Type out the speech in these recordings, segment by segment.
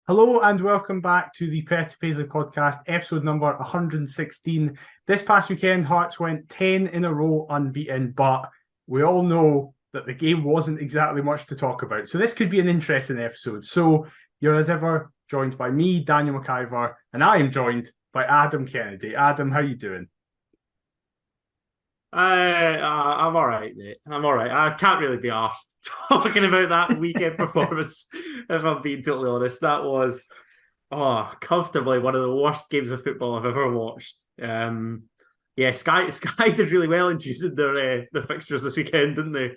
Hello and welcome back to the Perth to Paisley podcast, episode number 116. This past weekend, Hearts went 10 in a row unbeaten, but we all know that the game wasn't exactly much to talk about. So this could be an interesting episode. So you're as ever joined by me, Daniel McIver, and I am joined by Adam Kennedy. Adam, how are you doing? I'm all right, mate. I'm all right. I can't really be asked talking about that weekend performance. If I'm being totally honest, that was comfortably one of the worst games of football I've ever watched. Yeah, Sky did really well in choosing their fixtures this weekend, didn't they?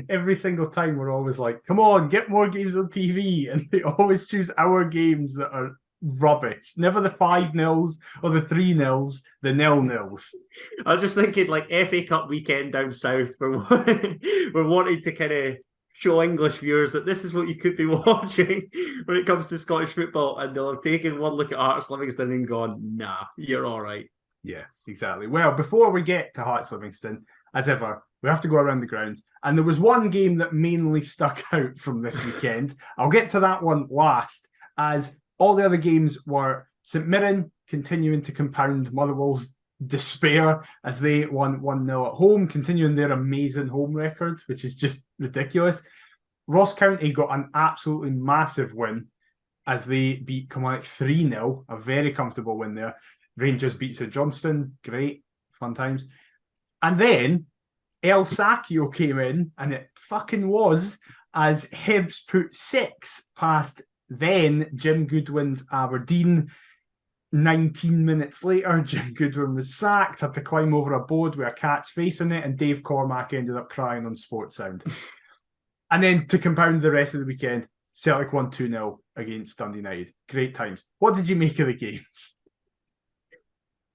Every single time we're always like, come on, get more games on TV. And they always choose our games that are rubbish. Never the 5-0s or the 3-0s, the 0-0s. I was just thinking, like, FA Cup weekend down south, we're wanting to kind of show English viewers that this is what you could be watching when it comes to Scottish football, and they'll have taken one look at Hearts Livingston and gone, nah, you're all right. Yeah, exactly. Well, before we get to Hearts Livingston, as ever, we have to go around the grounds. And there was one game that mainly stuck out from this weekend. I'll get to that one last, as all the other games were St Mirren continuing to compound Motherwell's despair as they won 1-0 at home, continuing their amazing home record, which is just ridiculous. Ross County got an absolutely massive win as they beat Kilmarnock 3-0, a very comfortable win there. Rangers beat St Johnstone, great, fun times. And then El Sakio came in, and it fucking was, as Hibs put 6 past then Jim Goodwin's Aberdeen. 19 minutes later, Jim Goodwin was sacked, had to climb over a board with a cat's face on it, and Dave Cormack ended up crying on Sports Sound. And then to compound the rest of the weekend, Celtic won 2-0 against Dundee United. Great times. What did you make of the games?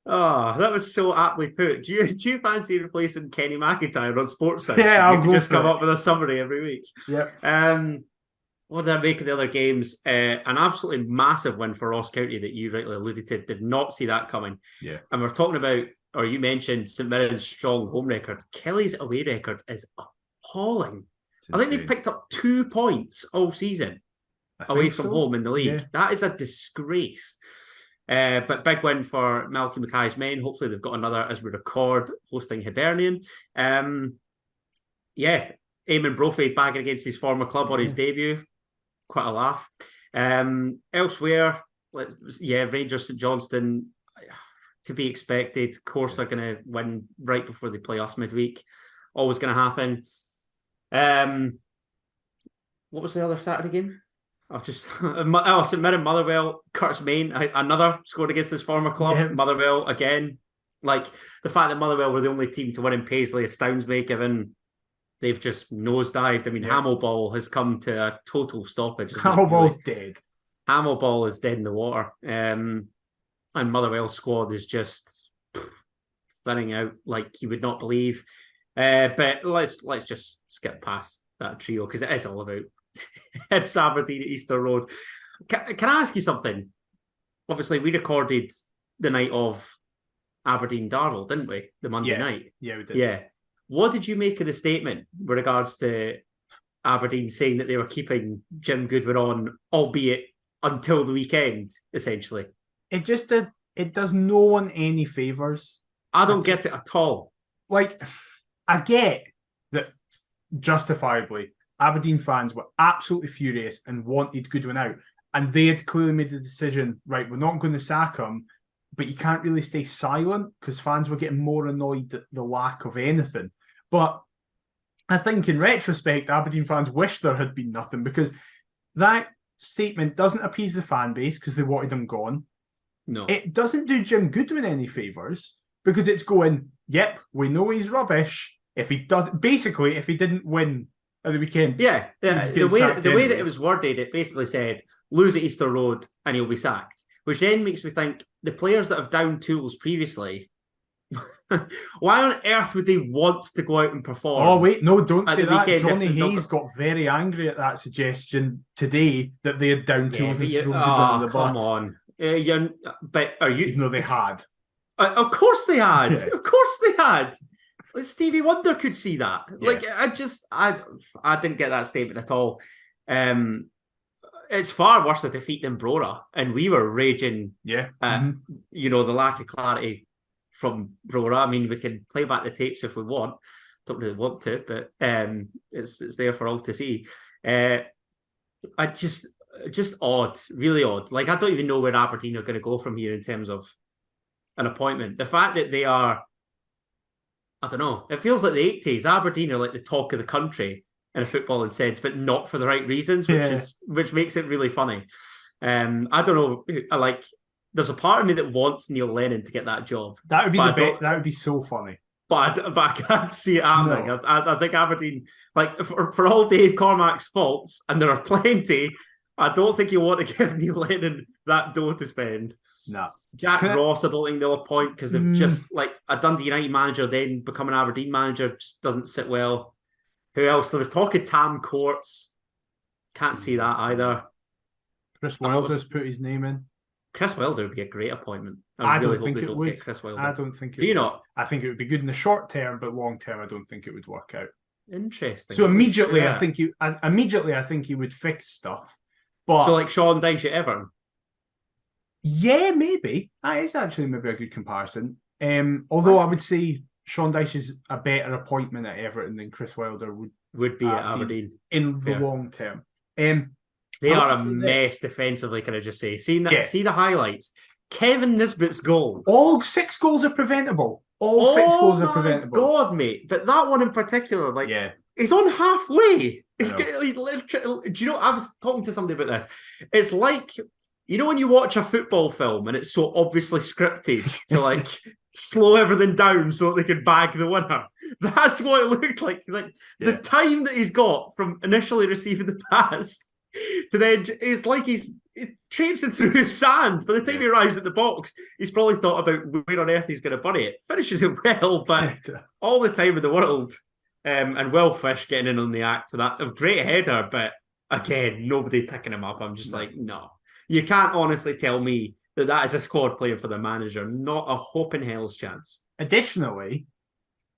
Oh, that was so aptly put. Do you fancy replacing Kenny McIntyre on Sports Side? Yeah, you could just come up with a summary every week. Yep. What did I make of the other games? An absolutely massive win for Ross County that you rightly alluded to. Did not see that coming. Yeah. And we're talking about, or you mentioned St Mirren's strong home record. Kelly's away record is appalling. I think they've picked up 2 points all season away from home in the league. Yeah. That is a disgrace. But big win for Malky Mackay's men. Hopefully they've got another as we record, hosting Hibernian. Yeah, Eamon Brophy bagging against his former club on his debut. Quite a laugh. Elsewhere, Rangers St Johnstone, to be expected. Of course, they're going to win right before they play us midweek. Always going to happen. What was the other Saturday game? St Mirren, Motherwell, Curtis Main, another scored against his former club. Yeah. Motherwell again. Like, the fact that Motherwell were the only team to win in Paisley astounds me, given they've just nosedived. I mean, Hamilball has come to a total stoppage. Hamilball's dead. Hamilball is dead in the water. And Motherwell's squad is just thinning out like you would not believe. But let's just skip past that trio, because it is all about Hibs Aberdeen at Easter Road. Can I ask you something? Obviously, we recorded the night of Aberdeen Darvel, didn't we? The Monday night. Yeah, we did. Yeah. What did you make of the statement with regards to Aberdeen saying that they were keeping Jim Goodwin on, albeit until the weekend, essentially? It does no one any favours. I don't get it at all. Like, I get that justifiably Aberdeen fans were absolutely furious and wanted Goodwin out. And they had clearly made the decision, right, we're not going to sack him, but you can't really stay silent, because fans were getting more annoyed at the lack of anything. But I think in retrospect, Aberdeen fans wish there had been nothing, because that statement doesn't appease the fan base because they wanted him gone. No. It doesn't do Jim Goodwin any favours, because it's going, yep, we know he's rubbish. If he didn't win at the weekend. Yeah. The way that it was worded, it basically said, lose at Easter Road and he'll be sacked. Which then makes me think, the players that have downed tools previously, why on earth would they want to go out and perform? Oh, wait, no, don't say that. Johnny Hayes got very angry at that suggestion today that they had down tools and thrown people under the bus. Come on. But are you... Even though they had. Of course they had. Yeah. Of course they had. Like, Stevie Wonder could see that. Yeah. Like, I didn't get that statement at all. it's far worse a defeat than Brora, and we were raging. Yeah, the lack of clarity from Brora. I mean, we can play back the tapes if we want. Don't really want to, but it's there for all to see. I just odd, really odd. Like, I don't even know where Aberdeen are going to go from here in terms of an appointment. The fact that they are, I don't know, it feels like the 80s. Aberdeen are like the talk of the country in a footballing sense, but not for the right reasons, which makes it really funny. I don't know, there's a part of me that wants Neil Lennon to get that job. That would be that would be so funny. But I can't see it happening. No. I think Aberdeen, for all Dave Cormack's faults, and there are plenty, I don't think you want to give Neil Lennon that dough to spend. No. Jack Ross, I don't think they'll appoint because they've just, a Dundee United manager then become an Aberdeen manager just doesn't sit well. Who else? There was talk of Tam Courts. Can't see that either. Chris Wilder's put his name in. Chris Wilder would be a great appointment. I don't think it would. Chris Wilder. I don't think it would. Do you not? I think it would be good in the short term, but long term, I don't think it would work out. Interesting. So immediately, I think he would fix stuff. But so like Sean Dyche at Everton. Yeah, maybe. That is actually maybe a good comparison. Although I would say Sean Dyche is a better appointment at Everton than Chris Wilder would be at Aberdeen in the long term. They are a mess defensively, can I just say? See the highlights. Kevin Nisbet's goal. All 6 goals are preventable. All 6 goals are preventable. God, mate. But that one in particular, he's on halfway. Do you know, I was talking to somebody about this. It's like, you know when you watch a football film and it's so obviously scripted to slow everything down so that they could bag the winner. That's what it looked like. The time that he's got from initially receiving the pass to then, it's like he's traipsing through sand. By the time he arrives at the box, he's probably thought about where on earth he's going to bury it. Finishes it well, but all the time in the world. And Will Fish getting in on the act to that. A great header, but again, nobody picking him up. I'm just no. You can't honestly tell me that is a squad player for the manager. Not a hope in hell's chance. Additionally,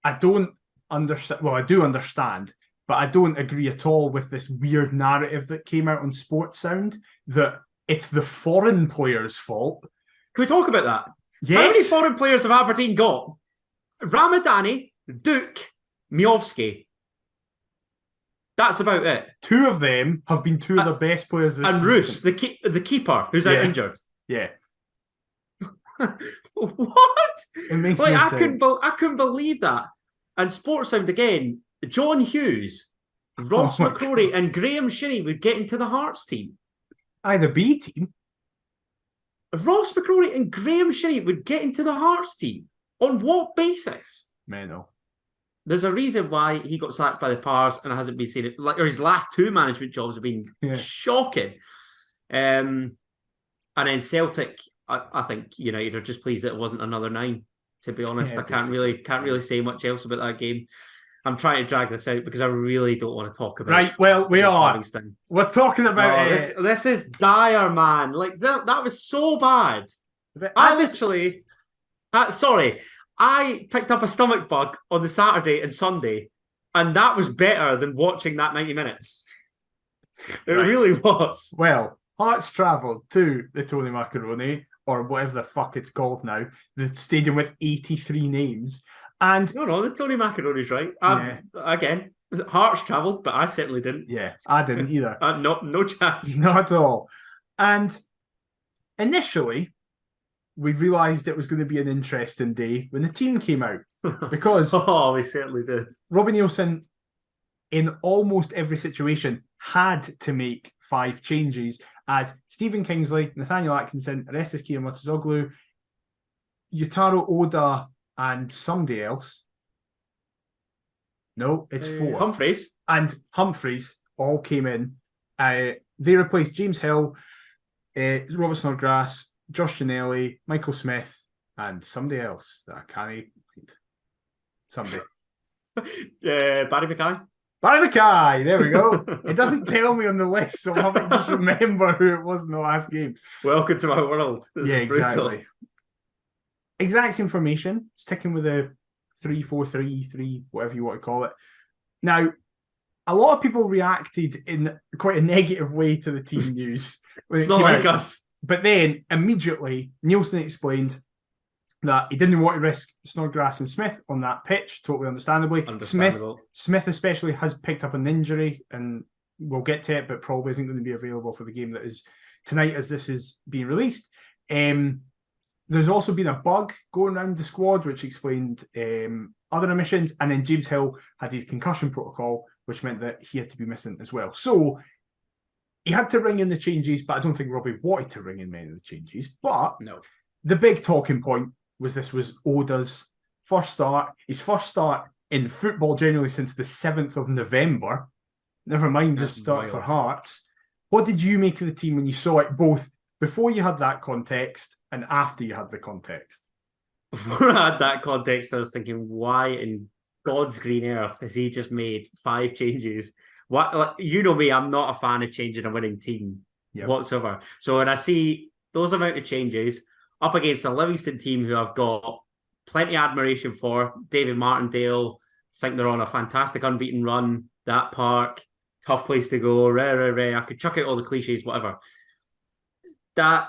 I don't understand. Well, I do understand, but I don't agree at all with this weird narrative that came out on Sports Sound that it's the foreign players' fault. Can we talk about that? Yes. How many foreign players have Aberdeen got? Ramadani, Duke, Miovski. That's about it. 2 of them have been 2 of the best players this season. And Roos, the keeper, who's out injured. Yeah. What? It makes no sense. I couldn't believe that. And Sports Sound again, John Hughes, Ross McCrory, and Graham Shinney would get into the Hearts team. The B team. Ross McCrory and Graham Shinney would get into the Hearts team. On what basis? Mental. There's a reason why he got sacked by the Pars and hasn't been seen. Or his last 2 management jobs have been shocking. And then Celtic, I think United are just pleased that it wasn't another 9. To be honest, I can't really say much else about that game. I'm trying to drag this out because I really don't want to talk about. Right, well, we are. Livingston. We're talking about it. This is dire, man. That was so bad. I picked up a stomach bug on the Saturday and Sunday, and that was better than watching that 90 minutes. It really was. Well, Hearts travelled to the Tony Macaroni, or whatever the fuck it's called now, the stadium with 83 names. And no, the Tony Macaroni's right. Again, Hearts travelled, but I certainly didn't. Yeah, I didn't either. No chance. Not at all. And initially, we realised it was going to be an interesting day when the team came out. Because we certainly did. Robbie Neilson, in almost every situation, had to make 5 changes as Stephen Kingsley, Nathaniel Atkinson, Arestis Kiyomatozoglu, Yutaro Oda, and somebody else. No, it's 4. Humphreys. And Humphreys all came in. They replaced James Hill, Robert Snodgrass, Josh Ginnelly, Michael Smith, and somebody else that I can't read. Somebody. Barry Mackay. Barry Mackay, there we go. It doesn't tell me on the list, so I'll have to just remember who it was in the last game. Welcome to my world. This is exactly. Brutal. Exact same formation, sticking with a 3-4-3, whatever you want to call it. Now, a lot of people reacted in quite a negative way to the team news. It's not like us. But then immediately, Nielsen explained that he didn't want to risk Snodgrass and Smith on that pitch, totally understandably. Smith especially has picked up an injury, and we'll get to it, but probably isn't going to be available for the game that is tonight as this is being released. There's also been a bug going around the squad, which explained other omissions, and then James Hill had his concussion protocol, which meant that he had to be missing as well. So he had to ring in the changes, but I don't think Robbie wanted to ring in many of the changes. But no, the big talking point was this was Oda's first start, his first start in football generally since the 7th of November. Never mind just start for Hearts. What did you make of the team when you saw it, both before you had that context and after you had the context? Before I had that context, I was thinking, why in God's green earth has he just made 5 changes? What, you know me, I'm not a fan of changing a winning team whatsoever. So when I see those amount of changes up against a Livingston team who I've got plenty of admiration for, David Martindale, think they're on a fantastic unbeaten run, that park, tough place to go, I could chuck out all the cliches, whatever. That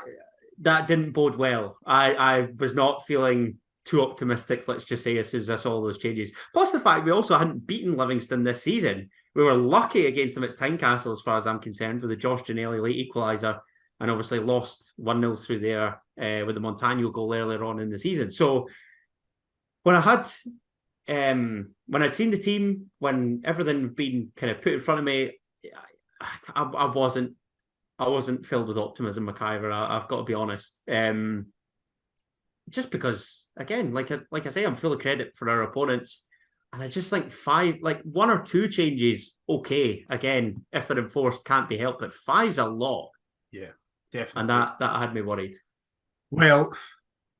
didn't bode well. I was not feeling too optimistic, let's just say, as soon as I saw all those changes. Plus the fact we also hadn't beaten Livingston this season. We were lucky against them at Tynecastle, as far as I'm concerned, with the Josh Ginnelly late equaliser, and obviously lost 1-0 through there with the Montano goal earlier on in the season. So when I'd seen the team, when everything had been kind of put in front of me, I wasn't filled with optimism, McIver. I've got to be honest. Just because, again, like I say, I'm full of credit for our opponents. And I just think 1 or 2 changes, okay. Again, if they're enforced, can't be helped. But 5's a lot. Yeah, definitely. And that had me worried. Well,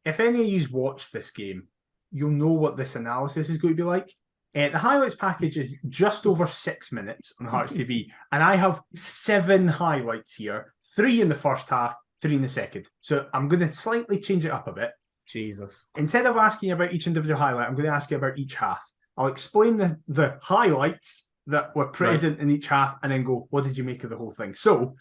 if any of you watched this game, you'll know what this analysis is going to be like. The highlights package is just over 6 minutes on Hearts TV, and I have 7 highlights here, 3 in the first half, 3 in the second. So I'm going to slightly change it up a bit. Jesus. Instead of asking about each individual highlight, I'm going to ask you about each half. I'll explain the highlights that were present in each half and then go, what did you make of the whole thing? So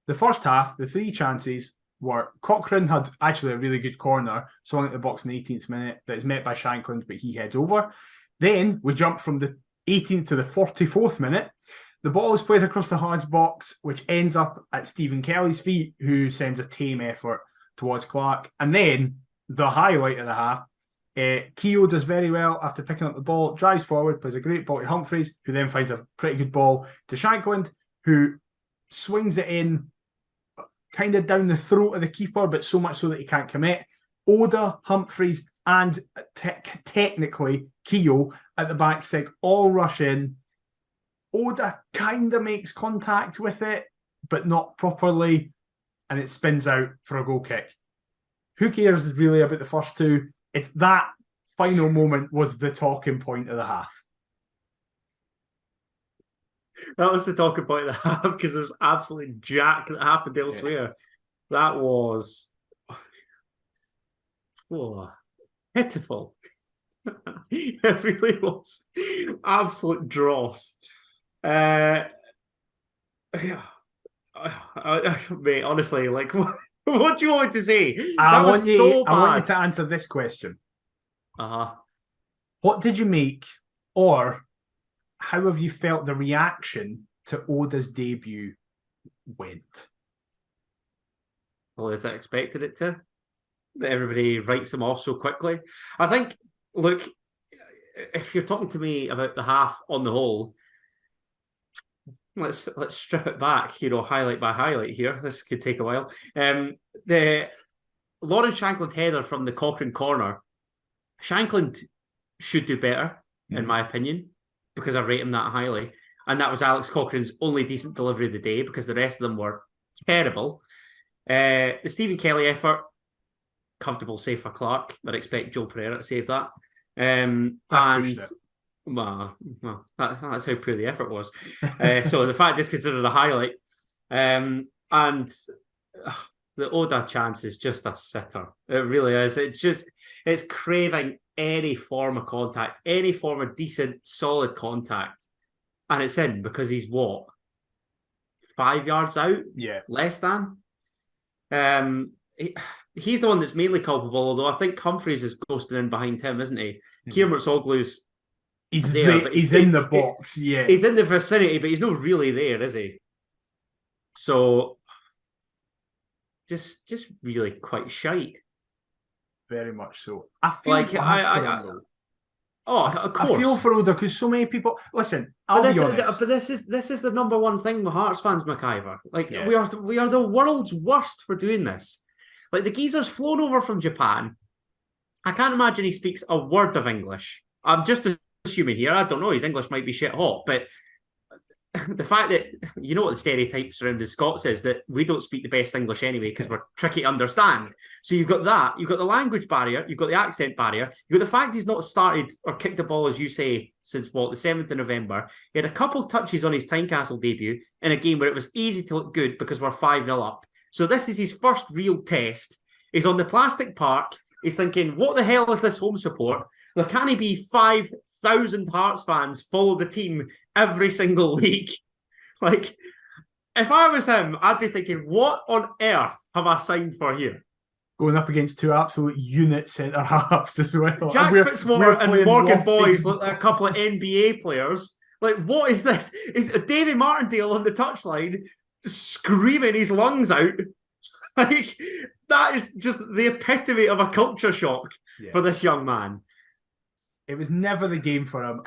the first half, the 3 chances were Cochrane had actually a really good corner, swung at the box in the 18th minute that is met by Shankland, but he heads over. Then we jump from the 18th to the 44th minute. The ball is played across the Hearts box, which ends up at Stephen Kelly's feet, who sends a tame effort towards Clark. And then the highlight of the half, Keogh does very well after picking up the ball, drives forward, plays a great ball to Humphreys, who then finds a pretty good ball to Shankland, who swings it in kind of down the throat of the keeper, but so much so that he can't commit. Oda, Humphreys, and technically Keogh at the back stick all rush in. Oda kind of makes contact with it, but not properly, and it spins out for a goal kick. Who cares really about the first 2? It's that final moment was the talking point of the half. That was the talking point of the half because there was absolutely jack that happened elsewhere. Yeah. That was pitiful. It really was absolute dross. Mate, honestly, like, what do you want me to say? I want you to answer this question. What did you make, or how have you felt the reaction to Oda's debut went? Well, as I expected it to. That everybody writes them off so quickly. I think, look, if you're talking to me about the half on the whole, let's strip it back, highlight by highlight here. This could take a while. The Lawrence Shankland header from the Cochrane corner, Shankland should do better, in my opinion, because I rate him that highly. And that was Alex Cochrane's only decent delivery of the day, because the rest of them were terrible. The Stephen Kelly effort, comfortable save for Clark. I'd expect Joe Pereira to save that. That's how poor the effort was. So the fact is considered a highlight. And the Oda chance is just a sitter. It really is. It's craving any form of contact, any form of decent, solid contact. and it's in because he's what? 5 yards out? Yeah. Less than? He's the one that's mainly culpable, although I think Humphreys is ghosting in behind him, isn't he? Kieran Murtoglu's he's in the box, yeah. He's in the vicinity, but he's not really there, is he? So, just really quite shite. Very much so. I feel of course. I feel for Oda because so many people. Listen, I'll be honest. But this is the number one thing with Hearts fans, McIver. Like we are the world's worst for doing this. Like the geezer's flown over from Japan. I can't imagine he speaks a word of English. I'm just assuming here. I don't know. His English might be shit hot, but the fact that you know what the stereotypes around the Scots is that we don't speak the best English anyway because we're tricky to understand. So you've got that, you've got the language barrier, you've got the accent barrier, you've got the fact he's not started or kicked the ball, as you say, since the 7th of November. He had a couple touches on his Tynecastle debut in a game where it was easy to look good because we're 5-0 up. So this is his first real test. He's on the plastic park. He's thinking, what the hell is this home support? There can he be 5,000 Hearts fans follow the team every single week? Like, if I was him, I'd be thinking, what on earth have I signed for here? Going up against two absolute unit centre halves as well. Jack Fitzwater and Morgan Boys look like a couple of NBA players. Like, what is this? Is Davy Martindale on the touchline screaming his lungs out? Like, that is just the epitome of a culture shock for this young man. It was never the game for him.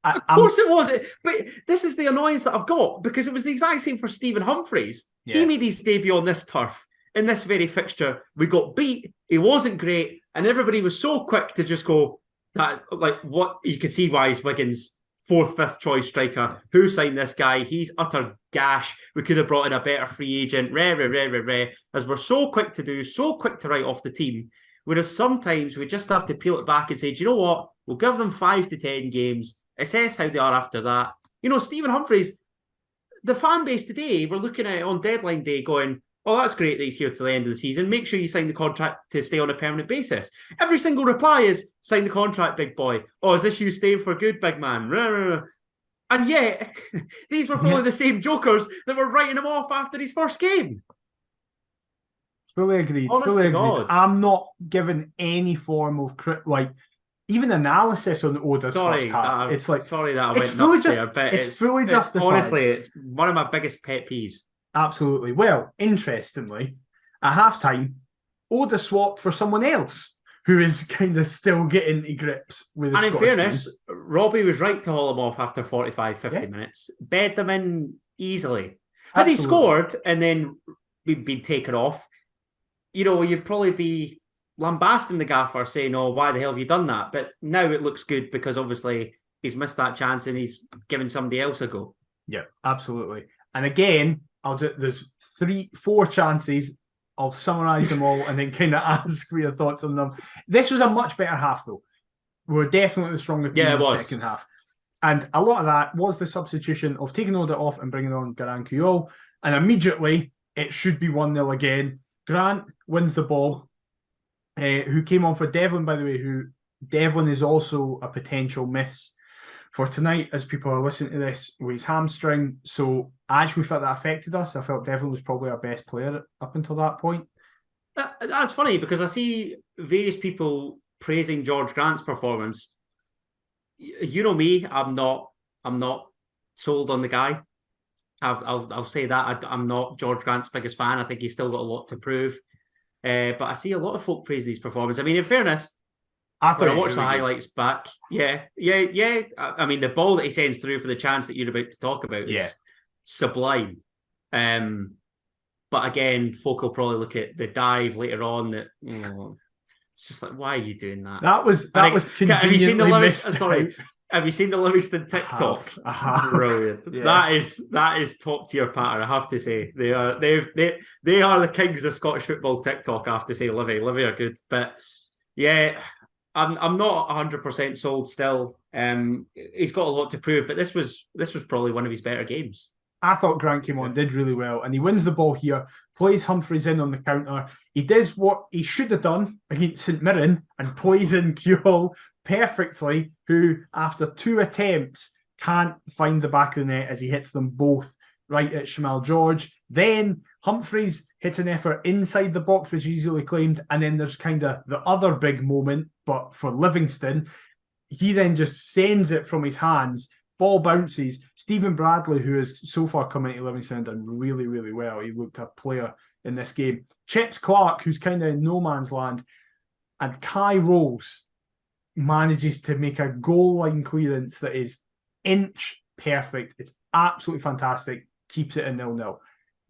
Of course it was. But this is the annoyance that I've got because it was the exact same for Stephen Humphreys. Yeah. He made his debut on this turf in this very fixture. We got beat. He wasn't great. And everybody was so quick to just go, that, like, what you can see why he's Wigan's 4th, 5th choice striker. Who signed this guy? He's utter gash. We could have brought in a better free agent. As we're so quick to do, so quick to write off the team. Whereas sometimes we just have to peel it back and say, do you know what? We'll give them 5 to 10 games, assess how they are after that. You know, Stephen Humphreys, the fan base today, we're looking at it on deadline day going, oh, that's great that he's here till the end of the season. Make sure you sign the contract to stay on a permanent basis. Every single reply is, sign the contract, big boy. Oh, is this you staying for good, big man? And yet, these were probably the same jokers that were writing him off after his first game. Fully agreed. Fully agreed. I'm not giving any form of even analysis on Oda's first half. It's like sorry that I went nuts there, but it's fully justified. Honestly, it's one of my biggest pet peeves. Absolutely. Well, interestingly, at halftime, Oda swapped for someone else who is kind of still getting to grips with the Scottish in fairness, team. Robbie was right to haul him off after 45, 50 minutes. Bed them in easily. Had he scored and then been taken off, you know, you'd probably be lambasting the gaffer saying, oh, why the hell have you done that? But now it looks good because obviously he's missed that chance and he's given somebody else a go. Yeah, absolutely. And again, there's 3-4 chances. I'll summarise them all and then kind of ask for your thoughts on them. This was a much better half, though. We were definitely the stronger team in the second half. And a lot of that was the substitution of taking Oda off and bringing on Garang Kuol. And immediately, it should be 1-0 again. Grant wins the ball. Who came on for Devlin, by the way, Devlin is also a potential miss for tonight as people are listening to this with his hamstring. So I actually felt that affected us. I felt Devlin was probably our best player up until that point. That's funny because I see various people praising George Grant's performance. You know me, I'm not sold on the guy. I'll say that I'm not George Grant's biggest fan. I think he's still got a lot to prove. But I see a lot of folk praising his performance. I mean, in fairness, when I watched the highlights back, yeah. I mean, the ball that he sends through for the chance that you're about to talk about is sublime. But again, folk will probably look at the dive later on that, it's just like, why are you doing that? That was conveniently missed. Sorry. Have you seen the Livingston TikTok? I have. Brilliant. Yeah. That is top tier patter, I have to say. They are the kings of Scottish football TikTok, I have to say. Livy are good. But yeah, I'm not 100% sold still. He's got a lot to prove, but this was probably one of his better games. I thought Grant came on, did really well, and he wins the ball here, plays Humphreys in on the counter. He does what he should have done against St Mirren and plays in Kuol perfectly, who, after 2 attempts, can't find the back of the net as he hits them both right at Shamal George. Then Humphreys hits an effort inside the box, which is easily claimed. And then there's kind of the other big moment, but for Livingston, he then just sends it from his hands. Ball bounces. Stephen Bradley, who has so far come into Livingston, done really, really well. He looked a player in this game. Chips Clark, who's kind of in no man's land. And Kai Rolls manages to make a goal line clearance that is inch perfect. It's absolutely fantastic. Keeps it in 0-0.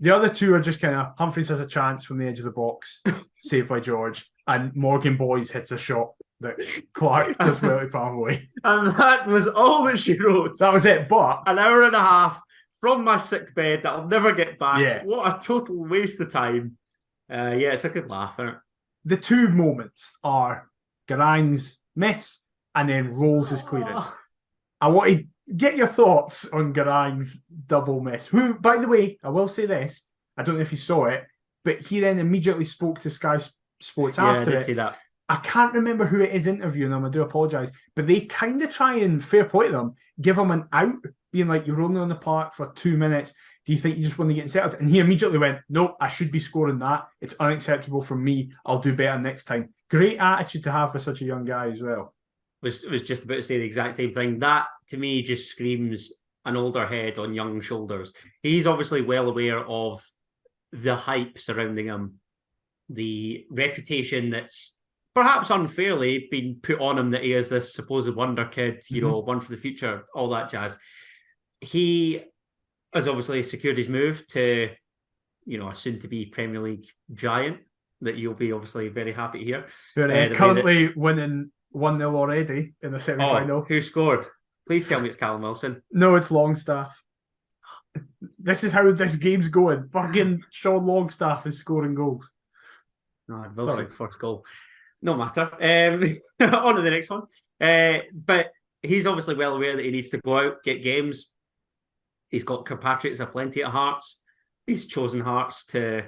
The other two are just kind of Humphreys has a chance from the edge of the box, saved by George, and Morgan Boys hits a shot that Clark does well to palm away. And that was all that she wrote. That was it, but an hour and a half from my sick bed that I'll never get back. Yeah. What a total waste of time. Yeah, it's a good laugh, isn't it? The two moments are Garang's miss and then Rolls' clearance. I want to get your thoughts on Garang's double miss. Who, by the way, I will say this, I don't know if you saw it, but he then immediately spoke to Sky Sports after I did it. see that. I can't remember who it is interviewing them, I do apologise, but they kind of try and, fair play to them, give him an out, being like, you're only on the park for 2 minutes, do you think you just want to get settled? And he immediately went, nope, I should be scoring that, it's unacceptable from me, I'll do better next time. Great attitude to have for such a young guy as well. Was just about to say the exact same thing. That, to me, just screams an older head on young shoulders. He's obviously well aware of the hype surrounding him, the reputation that's perhaps unfairly been put on him that he is this supposed wonder kid, you know, one for the future, all that jazz. He has obviously secured his move to, you know, a soon-to-be Premier League giant that you'll be obviously very happy to hear. They're currently winning 1-0 already in the semi-final. Who scored? Please tell me it's Callum Wilson. No, it's Longstaff. This is how this game's going. Fucking Sean Longstaff is scoring goals. No, Wilson first goal. No matter. On to the next one. But he's obviously well aware that he needs to go out, get games. He's got compatriots aplenty at Hearts. He's chosen Hearts to,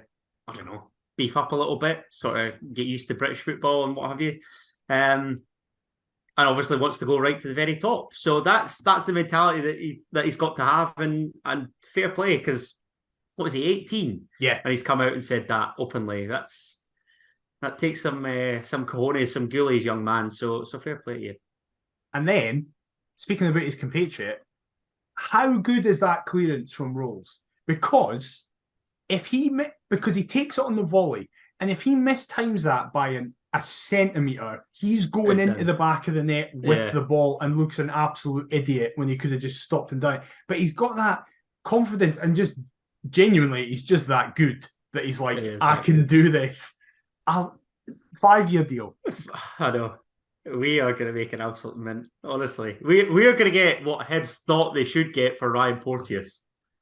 I don't know, beef up a little bit, sort of get used to British football and what have you. And obviously wants to go right to the very top. So that's the mentality that he's got to have, and fair play, because what was he, 18? Yeah. And he's come out and said that openly. That takes some cojones, some ghoulies, young man. So fair play to you. And then, speaking about his compatriot, how good is that clearance from Rolls? Because he takes it on the volley, and if he mistimes that by a centimetre, he's going into the back of the net with the ball and looks an absolute idiot when he could have just stopped and done it. But he's got that confidence, and just genuinely, he's just that good that he's like, I can do this. 5-year deal. I know. We are going to make an absolute mint, honestly. We are going to get what Hibs thought they should get for Ryan Porteous.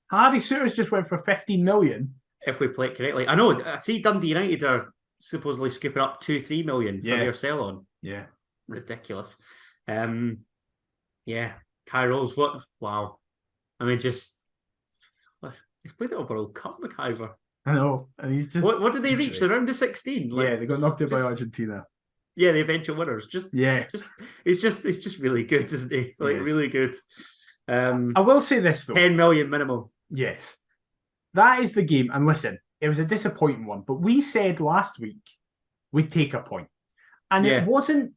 Hardy Souttar's just went for 15 million. If we play it correctly. I know, I see Dundee United are supposedly scooping up 2-3 million for their sell-on. Yeah. Ridiculous. Yeah. Kairos, what? Wow. I mean, he's played it over World Cup, McIver. I know. And he's just... What did they reach? The round of 16? Like, they got knocked out by Argentina. Yeah, the eventual winners. He's just really good, isn't he? Like, really good. I will say this, though. 10 million minimum. Yes. That is the game. And listen, it was a disappointing one, but we said last week we'd take a point. And it wasn't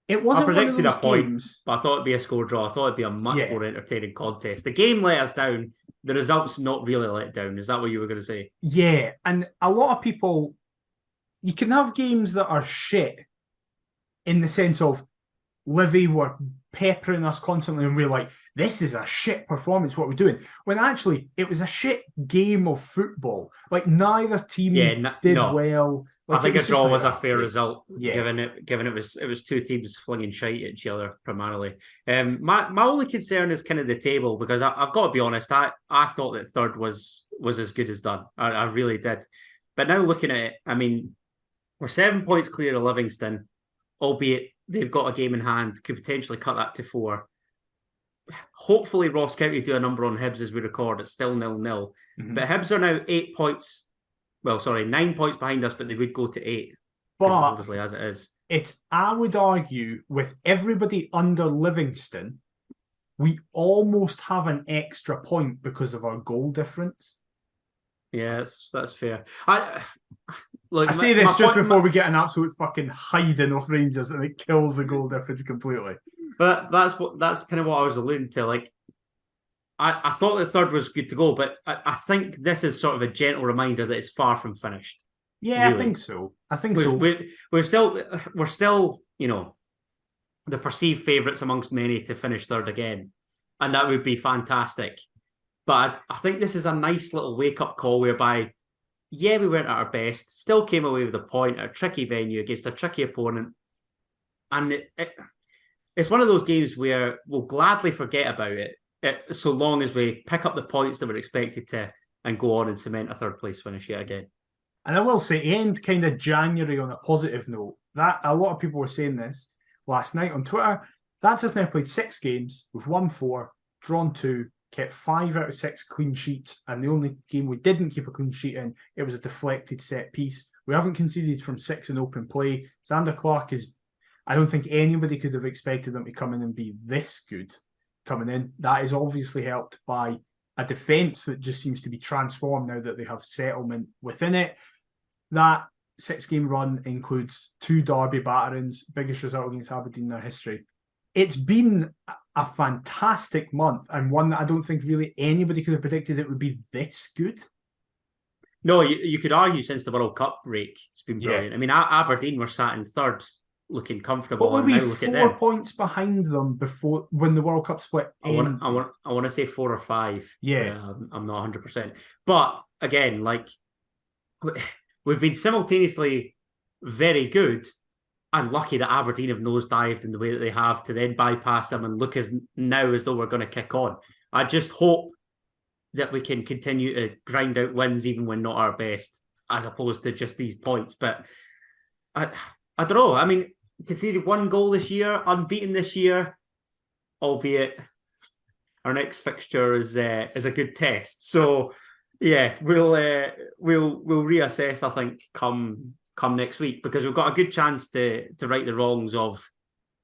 I predicted one of those a point, games, but I thought it'd be a score draw. I thought it'd be a much more entertaining contest. The game let us down. The results not really let down. Is that what you were going to say? Yeah. And a lot of people, you can have games that are shit in the sense of Livy were peppering us constantly and we're like, this is a shit performance, what we're doing. When actually it was a shit game of football. Like neither team did well. Like, I think a draw was a fair result, given it was two teams flinging shite at each other primarily. My only concern is kind of the table, because I've got to be honest, I thought that third was as good as done. I really did. But now looking at it, I mean, we're 7 points clear of Livingston, albeit they've got a game in hand, could potentially cut that to 4. Hopefully Ross County do a number on Hibs as we record. It's still 0-0. Mm-hmm. But Hibs are now 9 points behind us, but they would go to 8. But obviously, as it is. I would argue, with everybody under Livingston, we almost have an extra point because of our goal difference. Yeah, that's fair. I say this just before we get an absolute fucking hiding of Rangers and it kills the goal difference completely. But that's kind of what I was alluding to. Like, I thought the third was good to go, but I think this is sort of a gentle reminder that it's far from finished. Yeah, really. I think so. We're still, you know, the perceived favourites amongst many to finish third again, and that would be fantastic. But I think this is a nice little wake-up call whereby, yeah, we weren't at our best, still came away with a point at a tricky venue against a tricky opponent. And it's one of those games where we'll gladly forget about it so long as we pick up the points that we're expected to and go on and cement a third place finish yet again. And I will say, end kind of January on a positive note. That a lot of people were saying this last night on Twitter. That's us now played 6 games. We've won 4, drawn 2, kept 5 out of 6 clean sheets, and the only game we didn't keep a clean sheet in, it was a deflected set piece. We haven't conceded from 6 in open play. Xander Clark I don't think anybody could have expected them to come in and be this good coming in. That is obviously helped by a defence that just seems to be transformed now that they have settlement within it. That 6-game run includes 2 Derby batterings, biggest result against Aberdeen in their history. It's been a fantastic month and one that I don't think really anybody could have predicted it would be this good. No, you could argue since the World Cup break, it's been brilliant. Yeah. I mean, Aberdeen were sat in third, looking comfortable. What were we 4 points behind them before when the World Cup split ended? I want to say 4 or 5. Yeah, I'm not 100%. But again, like, we've been simultaneously very good and lucky that Aberdeen have nosedived in the way that they have to then bypass them and look as though we're going to kick on. I just hope that we can continue to grind out wins even when not our best, as opposed to just these points. But I don't know. I mean, conceded 1 goal this year, unbeaten this year, albeit our next fixture is a good test. So yeah, we'll reassess, I think, come next week, because we've got a good chance to right the wrongs of,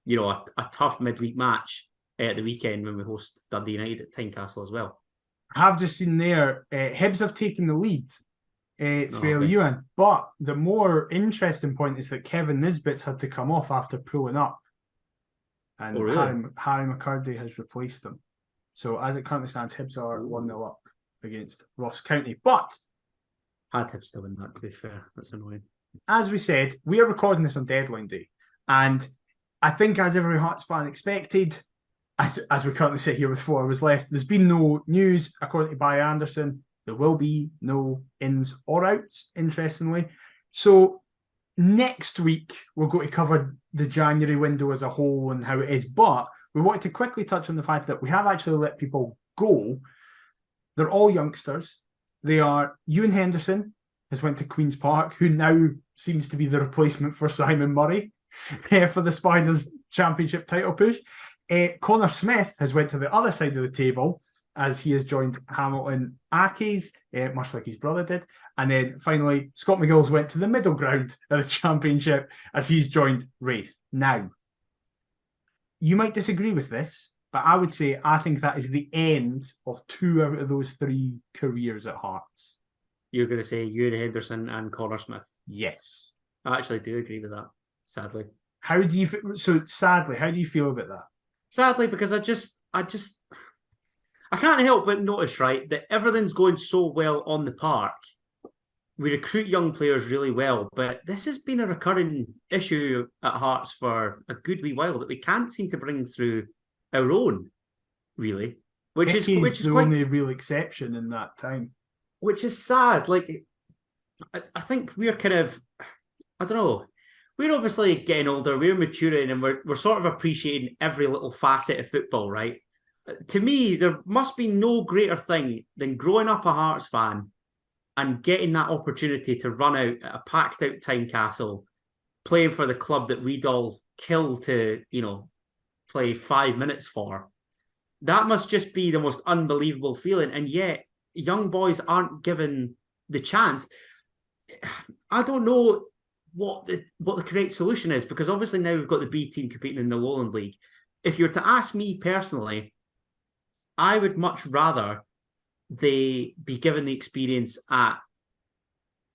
you know, a tough midweek match at the weekend when we host Dundee United at Tynecastle as well. I have just seen there, Hibs have taken the lead. It's fairly Ewan. But the more interesting point is that Kevin Nisbet's had to come off after pulling up. And Harry McCurdy has replaced him. So as it currently stands, Hibs are 1-0 up against Ross County. But had Hibs to win that, to be fair. That's annoying. As we said, we are recording this on deadline day. And I think, as every Hearts fan expected, as we currently sit here with 4 hours left, there's been no news, according to Barry Anderson. There will be no ins or outs, interestingly. So next week, we're going to cover the January window as a whole and how it is. But we wanted to quickly touch on the fact that we have actually let people go. They're all youngsters. They are Ewan Henderson, has went to Queen's Park, who now seems to be the replacement for Simon Murray for the Spiders Championship title push. Connor Smith has went to the other side of the table as he has joined Hamilton Accies, much like his brother did. And then finally, Scott McGill's went to the middle ground of the Championship as he's joined Wraith. Now, you might disagree with this, but I would say I think that is the end of 2 out of those 3 careers at Hearts. You're going to say Ewan Henderson and Connor Smith? Yes. I actually do agree with that, sadly. How do you feel about that? Sadly, because I can't help but notice, right, that everything's going so well on the park. We recruit young players really well, but this has been a recurring issue at Hearts for a good wee while that we can't seem to bring through our own, really. Which is the only real exception in that time. Which is sad. Like, I think we're kind of, I don't know, we're obviously getting older, we're maturing, and we're sort of appreciating every little facet of football, right? To me, there must be no greater thing than growing up a Hearts fan and getting that opportunity to run out at a packed out Tynecastle, playing for the club that we'd all kill to, you know, play 5 minutes for. That must just be the most unbelievable feeling. And yet, young boys aren't given the chance. I don't know what the correct solution is, because obviously now we've got the B team competing in the Lowland League. If you're to ask me personally, I would much rather they be given the experience at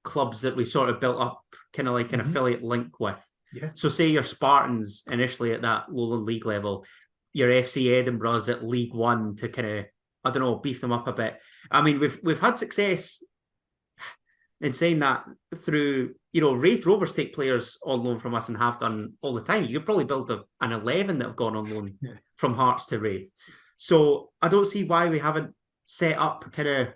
clubs that we sort of built up kind of like an affiliate link with. Yeah. So say your Spartans initially at that Lowland League level, your FC Edinburgh's at League One to kind of, I don't know, beef them up a bit. I mean, we've had success in saying that through, Wraith Rovers take players on loan from us and have done all the time. You could probably build an 11 that have gone on loan from Hearts to Wraith. So I don't see why we haven't set up kind of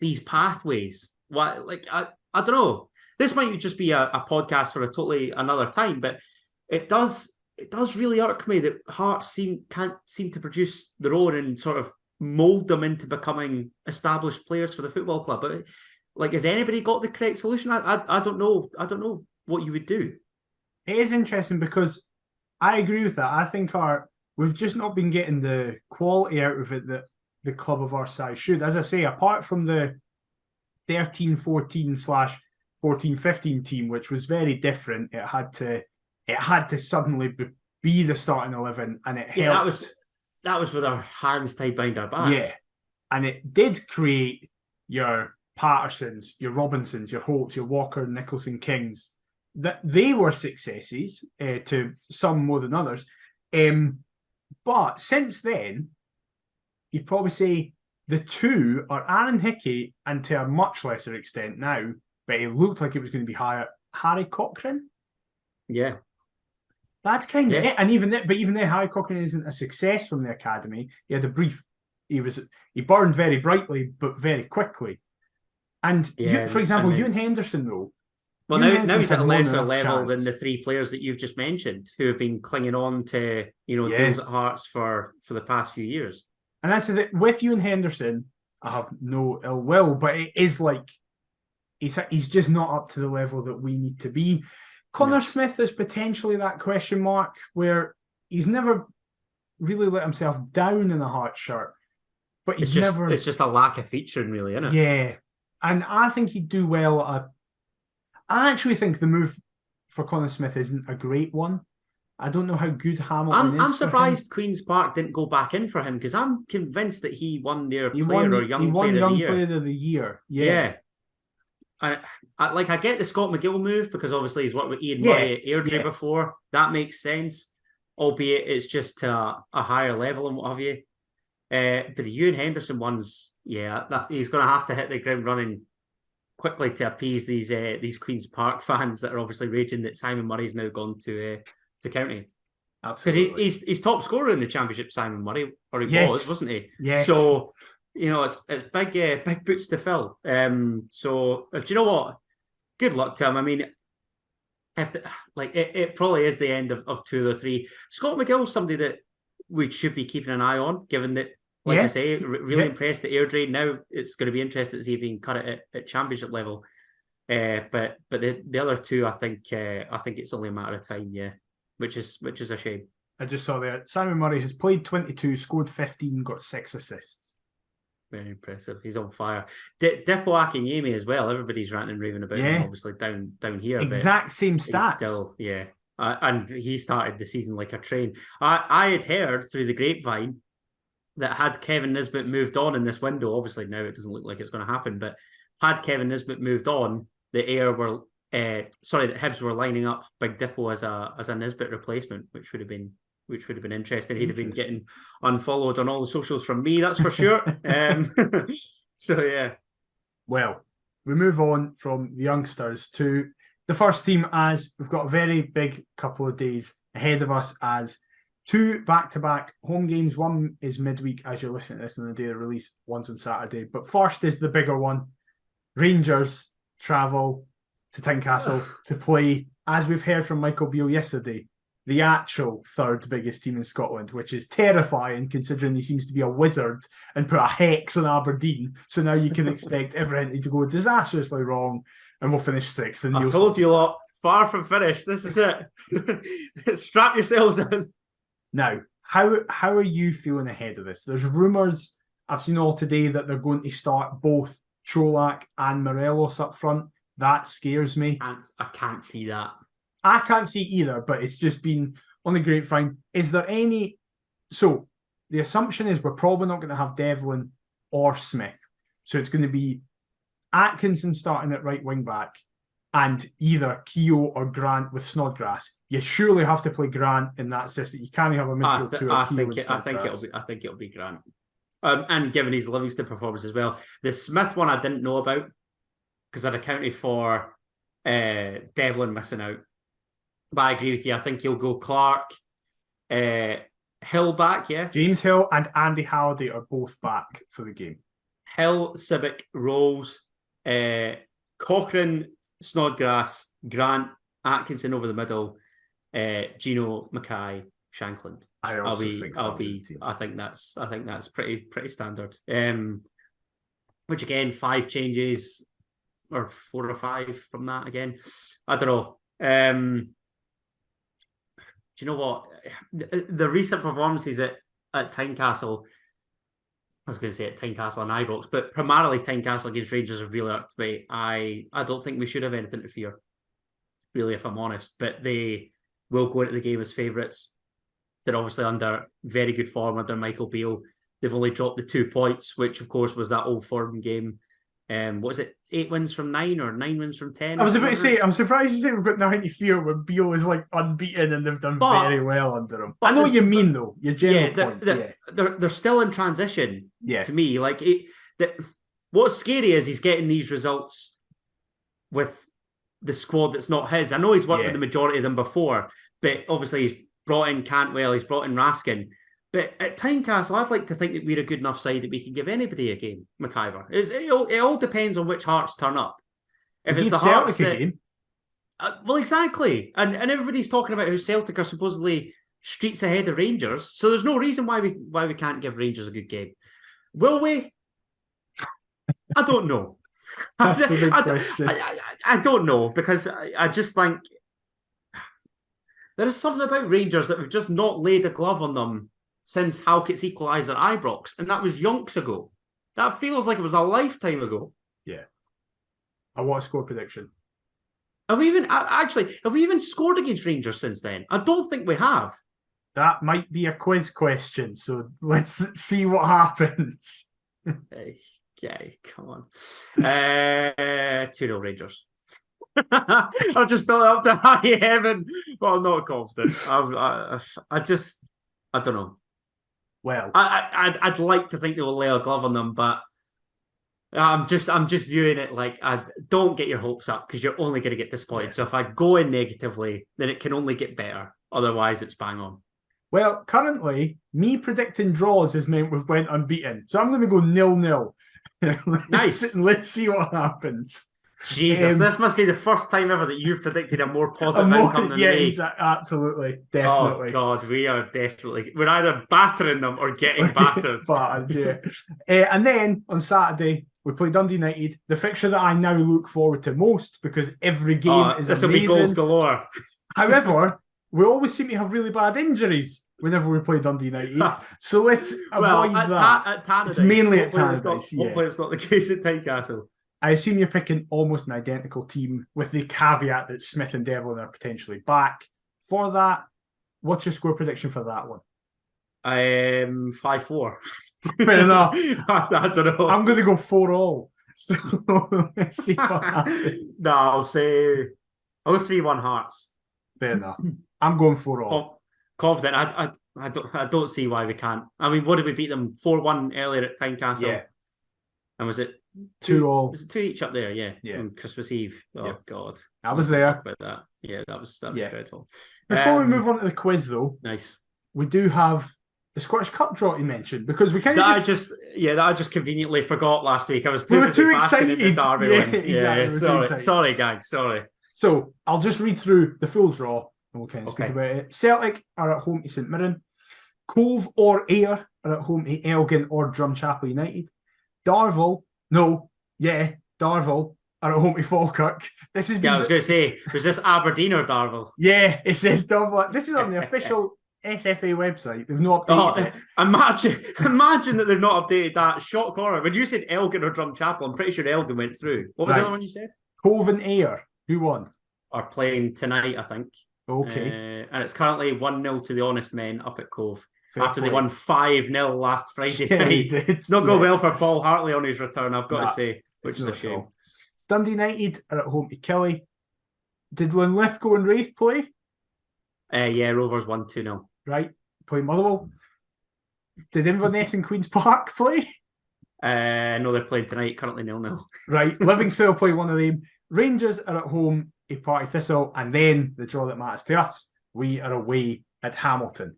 these pathways. Why, I don't know. This might just be a podcast for a totally another time, but it does really irk me that Hearts can't seem to produce their own and sort of mold them into becoming established players for the football club. But has anybody got the correct solution? I don't know. I don't know what you would do. It is interesting because I agree with that. I think we've just not been getting the quality out of it that the club of our size should. As I say, apart from the 13-14/14-15 team, which was very different, it had to suddenly be the starting 11, and it helped. That was with our hands tied behind our back. Yeah, and it did create your Pattersons, your Robinsons, your Holts, your Walker, Nicholson, Kings. That they were successes to some more than others. But since then, you'd probably say the two are Aaron Hickey, and to a much lesser extent now, but it looked like it was going to be higher, Harry Cochrane. Yeah. That's kind of it. And even then, Harry Cochrane isn't a success from the academy. He had a brief. He burned very brightly, but very quickly. And for example, Ewan Henderson, though. Well, now he's at a lesser level than the three players that you've just mentioned, who have been clinging on to deals at Hearts for the past few years. And that's it. With Ewan Henderson, I have no ill will, but it is like he's just not up to the level that we need to be. Connor Smith is potentially that question mark where he's never really let himself down in a Hearts shirt, but it's just a lack of featuring, really, isn't it? Yeah, and I think he'd do well I actually think the move for Connor Smith isn't a great one. I don't know how good Hamilton is. I'm surprised Queen's Park didn't go back in for him, because I'm convinced that he won their Young Player of the Year. Yeah. I get the Scott McGill move, because obviously he's worked with Ian Murray at Airdrie before. That makes sense, albeit it's just to a higher level and what have you. But the Ewan Henderson ones, he's going to have to hit the ground running quickly to appease these Queen's Park fans that are obviously raging that Simon Murray's now gone to County. Absolutely. Because he's top scorer in the Championship, Simon Murray, or he was, wasn't he? Yes. So, it's big boots to fill. So, do you know what? Good luck to him. I mean, it probably is the end of two or three. Scott McGill's somebody that we should be keeping an eye on, given that, I say, really impressed at Airdrie. Now it's going to be interesting to see if he can cut it at Championship level. But the other two, I think it's only a matter of time. Yeah, which is a shame. I just saw there. Simon Murray has played 22, scored 15, got 6 assists. Very impressive. He's on fire. Dipo Akinyemi as well. Everybody's ranting and raving about him, obviously down here. Exact same stats. Still, and he started the season like a train. I had heard through the grapevine that had Kevin Nisbet moved on in this window, obviously now it doesn't look like it's going to happen, but had Kevin Nisbet moved on, that Hibs were lining up Big Dippo as a Nisbet replacement, which would have been interesting. He'd have been getting unfollowed on all the socials from me, that's for sure. So yeah. Well, we move on from the youngsters to the first team, as we've got a very big couple of days ahead of us, as 2 back-to-back home games. One is midweek as you're listening to this on the day of release. One's on Saturday. But first is the bigger one. Rangers travel to Tynecastle to play, as we've heard from Michael Beale yesterday, the actual third biggest team in Scotland, which is terrifying considering he seems to be a wizard and put a hex on Aberdeen. So now you can expect everything to go disastrously wrong, and we'll finish 6th. I told you lot, far from finished. This is it. Strap yourselves in. Now, how are you feeling ahead of this? There's rumours, I've seen all today, that they're going to start both Cholak and Morelos up front. That scares me. I can't see that. I can't see either, but it's just been on the grapevine. Is there any... So, the assumption is we're probably not going to have Devlin or Smith. So it's going to be Atkinson starting at right wing back and either Keogh or Grant with Snodgrass. You surely have to play Grant in that system. You can't have a midfield two of Keogh and Snodgrass. I think it'll be Grant. And given his Livingston performance as well. The Smith one I didn't know about because I'd accounted for Devlin missing out. But I agree with you. I think he'll go Clark, Hill back, yeah? James Hill and Andy Halliday are both back for the game. Hill, Civic, Rolls, Cochrane, Snodgrass, Grant, Atkinson over the middle, Gino, Mackay, Shankland. I think that's pretty standard. Which again, 5 changes or 4 or 5 from that again. I don't know. Do you know what? The recent performances at Tynecastle, I was going to say at Tynecastle and Ibrox, but primarily Tynecastle against Rangers have really irked me. I don't think we should have anything to fear, really, if I'm honest. But they will go into the game as favourites. They're obviously under very good form under Michael Beale. They've only dropped the 2 points, which of course was that Old Firm game. What is it? 8 wins from 9 or 9 wins from 10? I was about to say, I'm surprised you say we've got nothing to fear when Beale is like unbeaten and they've done very well under him. I know what you mean though. Your general point. They're still in transition. Yeah. To me, like what's scary is he's getting these results with the squad that's not his. I know he's worked with the majority of them before, but obviously he's brought in Cantwell, he's brought in Raskin. But at Tynecastle, I'd like to think that we're a good enough side that we can give anybody a game, McIver. It all depends on which Hearts turn up. If it's the Hearts that... well, exactly. And everybody's talking about how Celtic are supposedly streets ahead of Rangers, so there's no reason why we can't give Rangers a good game. Will we? I don't know. That's the big question. I don't know, because I just think there is something about Rangers that we've just not laid a glove on them since Halkett's equalised at Ibrox, and that was yonks ago. That feels like it was a lifetime ago. Yeah. I want a score prediction. Have we even scored against Rangers since then? I don't think we have. That might be a quiz question, so let's see what happens. Okay, come on. 2-0 Rangers. I'll just build it up to high heaven. Well, I'm not confident. I don't know. Well, I'd like to think they will lay a glove on them, but I'm just viewing it like don't get your hopes up because you're only going to get disappointed. Yeah. So if I go in negatively, then it can only get better. Otherwise, it's bang on. Well, currently, me predicting draws has meant we've went unbeaten. So I'm going to go 0-0. Nice. Let's see what happens. Jesus, this must be the first time ever that you've predicted a more positive outcome than me. Yeah, absolutely, definitely. Oh God, we're either battering them or getting battered. Battered, yeah. And then on Saturday we play Dundee United, the fixture that I now look forward to most because every game is this amazing. Will be goals galore. However, we always seem to have really bad injuries whenever we play Dundee United, so let's avoid that. At Tannadice, it's mainly at Tannadice. Hopefully, it's not the case at Tynecastle. I assume you're picking almost an identical team with the caveat that Smith and Devlin are potentially back. For that, what's your score prediction for that one? 5-4. Fair enough. I don't know. I'm going to go 4-all. So let's see what happens. No, I'll go 3-1 Hearts. Fair enough. I'm going 4-all. Confident. I don't see why we can't. I mean, what did we beat them? 4-1 earlier at Tynecastle. Yeah. And was it 2-all? Was it 2 each up there? Yeah. Yeah. On Christmas Eve. Oh God. I was there. Talk about that. Yeah, that was dreadful. Before we move on to the quiz, though, nice. We do have the Scottish Cup draw you mentioned because we kind of I just conveniently forgot last week. I was we were too excited. Exactly. Sorry, gang. Sorry. So I'll just read through the full draw and we'll kind of speak about it. Celtic are at home to St Mirren. Cove or Ayr are at home to Elgin or Drumchapel United. Darvel are at home to Falkirk. This is I was going to say, was this Aberdeen or Darvel? Yeah, it says Darvel. This is on the official SFA website. They've not updated it. Imagine that they've not updated that. Shock horror. When you said Elgin or Drumchapel, I'm pretty sure Elgin went through. What was the other one you said? Cove and Ayr. Who won? Are playing tonight, I think. Okay. And it's currently 1-0 to the Honest Men up at Cove. after they won 5-0 last Friday Yeah, night. did. It's not going well for Paul Hartley on his return, I've got to say, which is a shame. Dundee United are at home to Killie. Did Linlithgow and Wraith play? Yeah, Rovers won 2-0. Right, play Motherwell. Did Inverness and Queen's Park play? No, they're playing tonight, currently 0-0. Right, Livingston will play one of them. Rangers are at home to Partick Thistle, and then the draw that matters to us, we are away at Hamilton.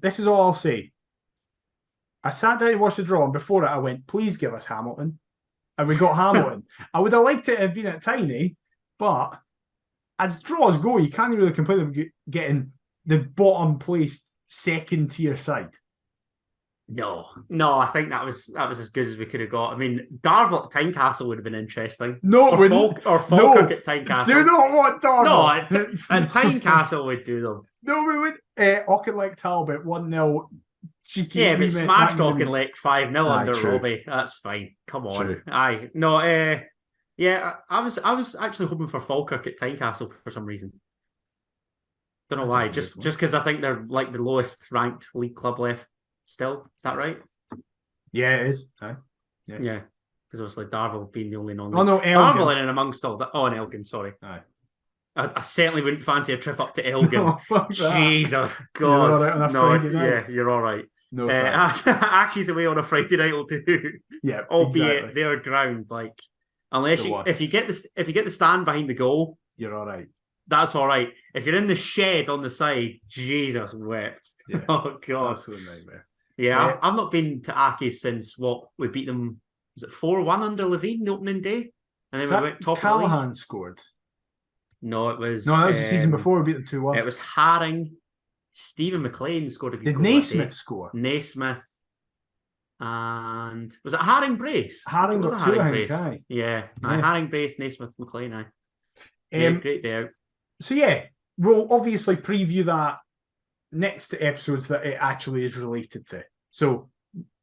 This is all I'll say. I sat down and watched the draw, and before it I went, please give us Hamilton. And we got Hamilton. I would have liked it to have been at Tiny, but as draws go, you can't really complain about getting the bottom placed second tier side. No, I think that was as good as we could have got. I mean, Darvel at Tynecastle would have been interesting. No, or Falkirk at Tynecastle. Do not want Darvel. No, and Tynecastle would do them. No, we would. Auchinleck Talbot 1-0. Yeah, but smashed Auchinleck 5-0 under true. Robbie. That's fine. Come on. True. Aye. No, yeah, I was actually hoping for Falkirk at Tynecastle for some reason. Don't know why. Just because I think they're like the lowest ranked league club left still. Is that right? Yeah, it is. Aye. Yeah. Because obviously Darvel being the only non-league. Oh, no, Elgin. Darvel in and amongst all that. Oh, and Elgin, sorry. Aye. I certainly wouldn't fancy a trip up to Elgin. Oh, Jesus, God. You're all right on a Friday night. Yeah, you're all right. No, Aki's away on a Friday night will do. Yeah, albeit exactly. their ground. Like, unless if you get the stand behind the goal, you're all right. That's all right. If you're in the shed on the side, Jesus wept. Yeah. Oh God, Absolute nightmare. Yeah, I've not been to Aki's since we beat them. Was it 4-1 under Levine the opening day, and then we went top Callahan of the league? Scored. No, it was. No, that was the season before we beat them 2-1. It was Haring. Stephen McLean scored a good goal. Did Naismith score? Naismith. And was it Haring Brace? Haring got two, I think, aye. Yeah. Haring Brace, Naismith, McLean, aye. Great day out. So yeah, we'll obviously preview that next episodes that it actually is related to. So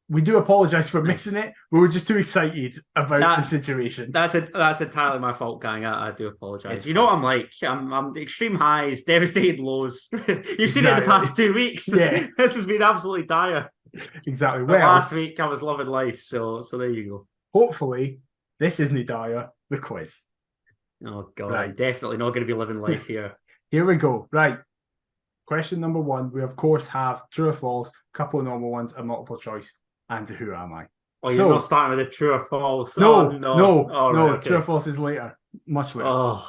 we do apologise for missing it. We were just too excited about the situation. That's entirely my fault, gang. I do apologise. You know what I'm like? I'm extreme highs, devastating lows. You've seen it in the past 2 weeks. Yeah. This has been absolutely dire. Exactly. Well, last week I was loving life, so there you go. Hopefully, this isn't dire, the quiz. Oh God, right. I'm definitely not going to be living life here. Here we go. Right. Question number 1. We of course have true or false, a couple of normal ones, a multiple choice, and who am I? Oh, you're not starting with a true or false. No, no. Right, okay. True or false is later, much later. Oh,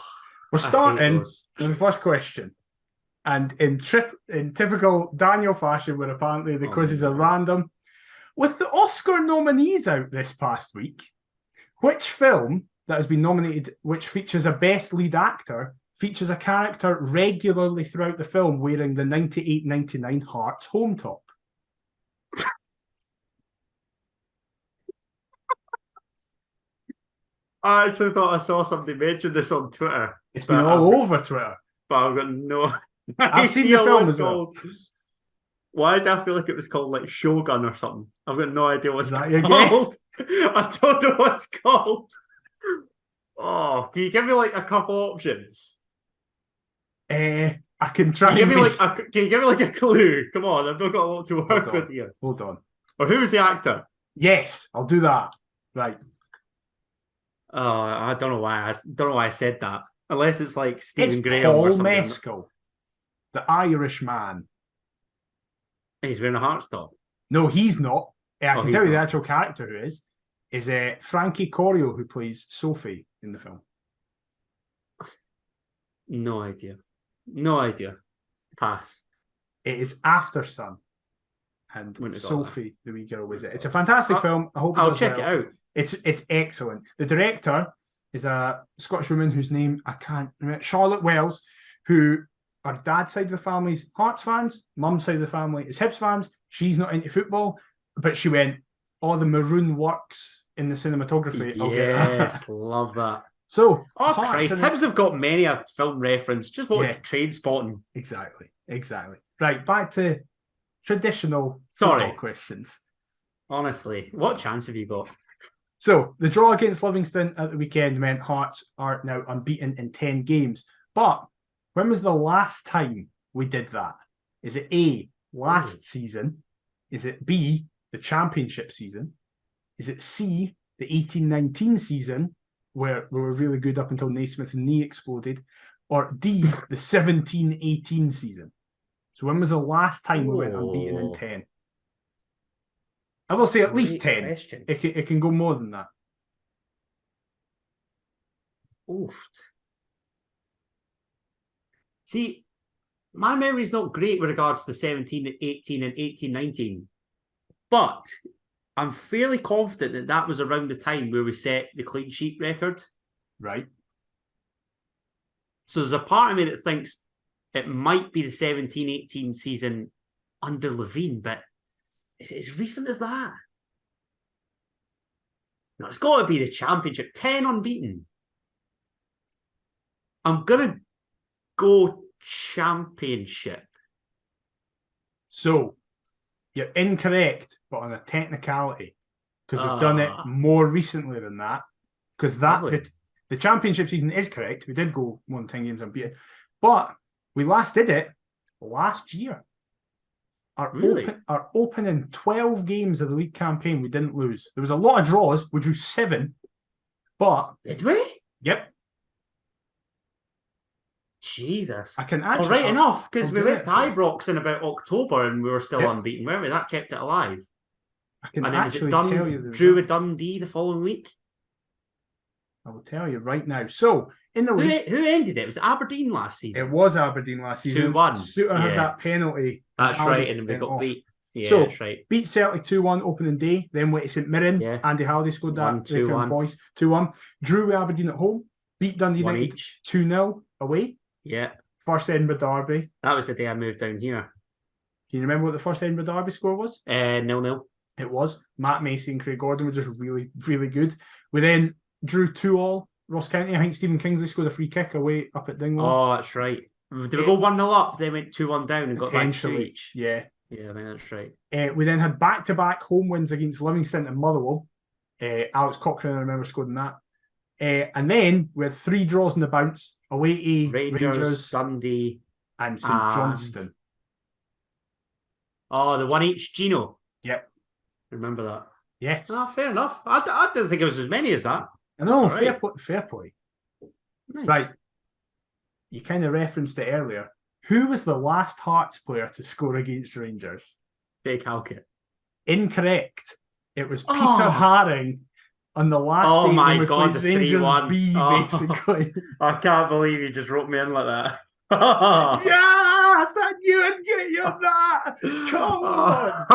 we're starting with the first question, and in typical Daniel fashion, where apparently the quizzes are random. With the Oscar nominees out this past week, which film that has been nominated, which features a best lead actor, features a character regularly throughout the film wearing the 98-99 Hearts home top? I actually thought I saw somebody mention this on Twitter. It's been all over Twitter. But I've got no... I've seen the film as well. Why did I feel like it was called like Shogun or something? I've got no idea what's called. Your guess? I don't know what's called. Oh, can you give me like a couple options? I can try. Can you give me like a clue? Come on, I've not got a lot to work with here. Hold on. Or who's the actor? Yes, I'll do that. Right. Oh, I don't know why. I said that. Unless it's like Stephen Graham Paul or something. Mescal, the Irish man. He's wearing a heart top. No, he's not. I can tell you not. the actual character who is Frankie Corio, who plays Sophie in the film. No idea. Pass. It is After Sun. And Sophie, the wee girl, is it. It's a fantastic film. I hope I'll check it out. It's excellent. The director is a Scottish woman whose name I can't remember, Charlotte Wells, who her dad's side of the family's Hearts fans, mum's side of the family is Hibs fans. She's not into football, but she went, the maroon works in the cinematography. Yes, love that. So, Christ, Hibs have got many a film reference. Just watch Trainspotting. Exactly. Right, back to traditional football questions. Honestly, what chance have you got? So, the draw against Livingston at the weekend meant Hearts are now unbeaten in 10 games. But when was the last time we did that? Is it A, last season, Is it B, the championship season? Is it C, the 18-19 season, where we were really good up until Naismith's knee exploded? Or D, the 17-18 season? So when was the last time we went unbeaten in 10? I will say at least 10. Question. It can go more than that. Oof. See, my memory's not great with regards to 17-18 and 18-19, but I'm fairly confident that that was around the time where we set the clean sheet record. Right. So there's a part of me that thinks it might be the 17-18 season under Levine, but is it as recent as that? No, it's got to be the championship. 10 unbeaten. I'm going to go championship. So, you're incorrect, but on a technicality, because we've done it more recently than that. Because the championship season is correct. We did go 10 games unbeaten, but we last did it last year. Our opening 12 games of the league campaign, we didn't lose. There was a lot of draws. We drew 7, but did we? Yep. Jesus. I can actually. Right enough, because we went to Ibrox in about October and we were still unbeaten, weren't we? That kept it alive. I can and then actually was it tell you. Drew with Dundee the following week. I will tell you right now. So in the league, who ended it? Was it Aberdeen last season? It was Aberdeen last season. 2-1. Suter had that penalty. That's right, and we got beat. Yeah, so, that's right. Beat Celtic 2-1 opening day, then went to St Mirren. Yeah. Andy Halliday scored that. 2-1. Boys 2-1. Drew with Aberdeen at home. Beat Dundee United 2-0 away. Yeah. First Edinburgh derby. That was the day I moved down here. Can you remember what the first Edinburgh derby score was? 0-0. It was. Matt Macy and Craig Gordon were just really, really good. We then drew 2-2 Ross County. I think Stephen Kingsley scored a free kick away up at Dingwall. Oh, that's right. Did we go 1-0 up? They went 2-1 down and got back to 2 each. Yeah. Yeah, I think that's right. We then had back-to-back home wins against Livingston and Motherwell. Alex Cochrane, I remember, scored in that. And then we had 3 draws in the bounce away to Rangers, Dundee, and St Johnstone. Oh, the 1-each Gino. Yep. Remember that? Yes. Oh, fair enough. I didn't think it was as many as that. I know, right. fair play. Nice. Right. You kind of referenced it earlier. Who was the last Hearts player to score against Rangers? Jake Halkett. Incorrect. It was Peter Haring on the last day when we played Rangers 3-1. B, basically. I can't believe you just wrote me in like that. Yes! I knew I'd get you on that! Come on!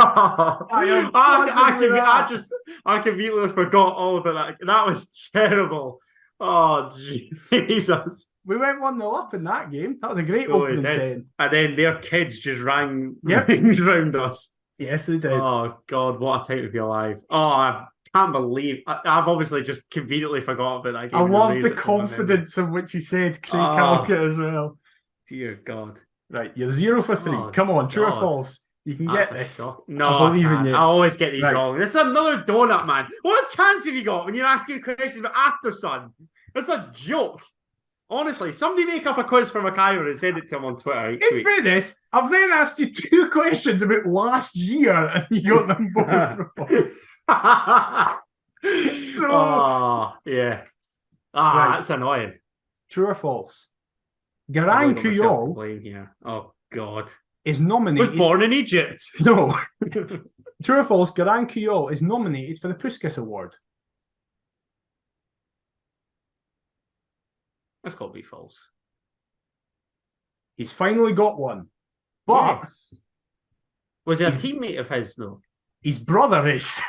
I completely forgot all about that. That was terrible. Oh, Jesus. We went 1-0 up in that game. That was a great opening 10. And then their kids just rang rings round us. Yes, they did. Oh, God, what a time to be alive. Oh, I can't believe. I've obviously just conveniently forgot about that game. I love the confidence of which you said Craig Halkett as well. Dear God. Right, you're 0 for 3. Come on, true or false? You can get this. No, I believe in you. I always get these wrong. This is another donut, man. What chance have you got when you're asking questions about After Sun? That's a joke. Honestly, somebody make up a quiz for McIver and send it to him on Twitter each week. In fairness, I've then asked you 2 questions about last year and you got them both wrong. Yeah. That's annoying. True or false? Garang Kuyol Oh, God. Is nominated... Was born in Egypt. No. True or false? Garang Kuyol is nominated for the Puskas Award. That's got to be false. He's finally got one. But... Yes. Was he a teammate of his, though? His brother is.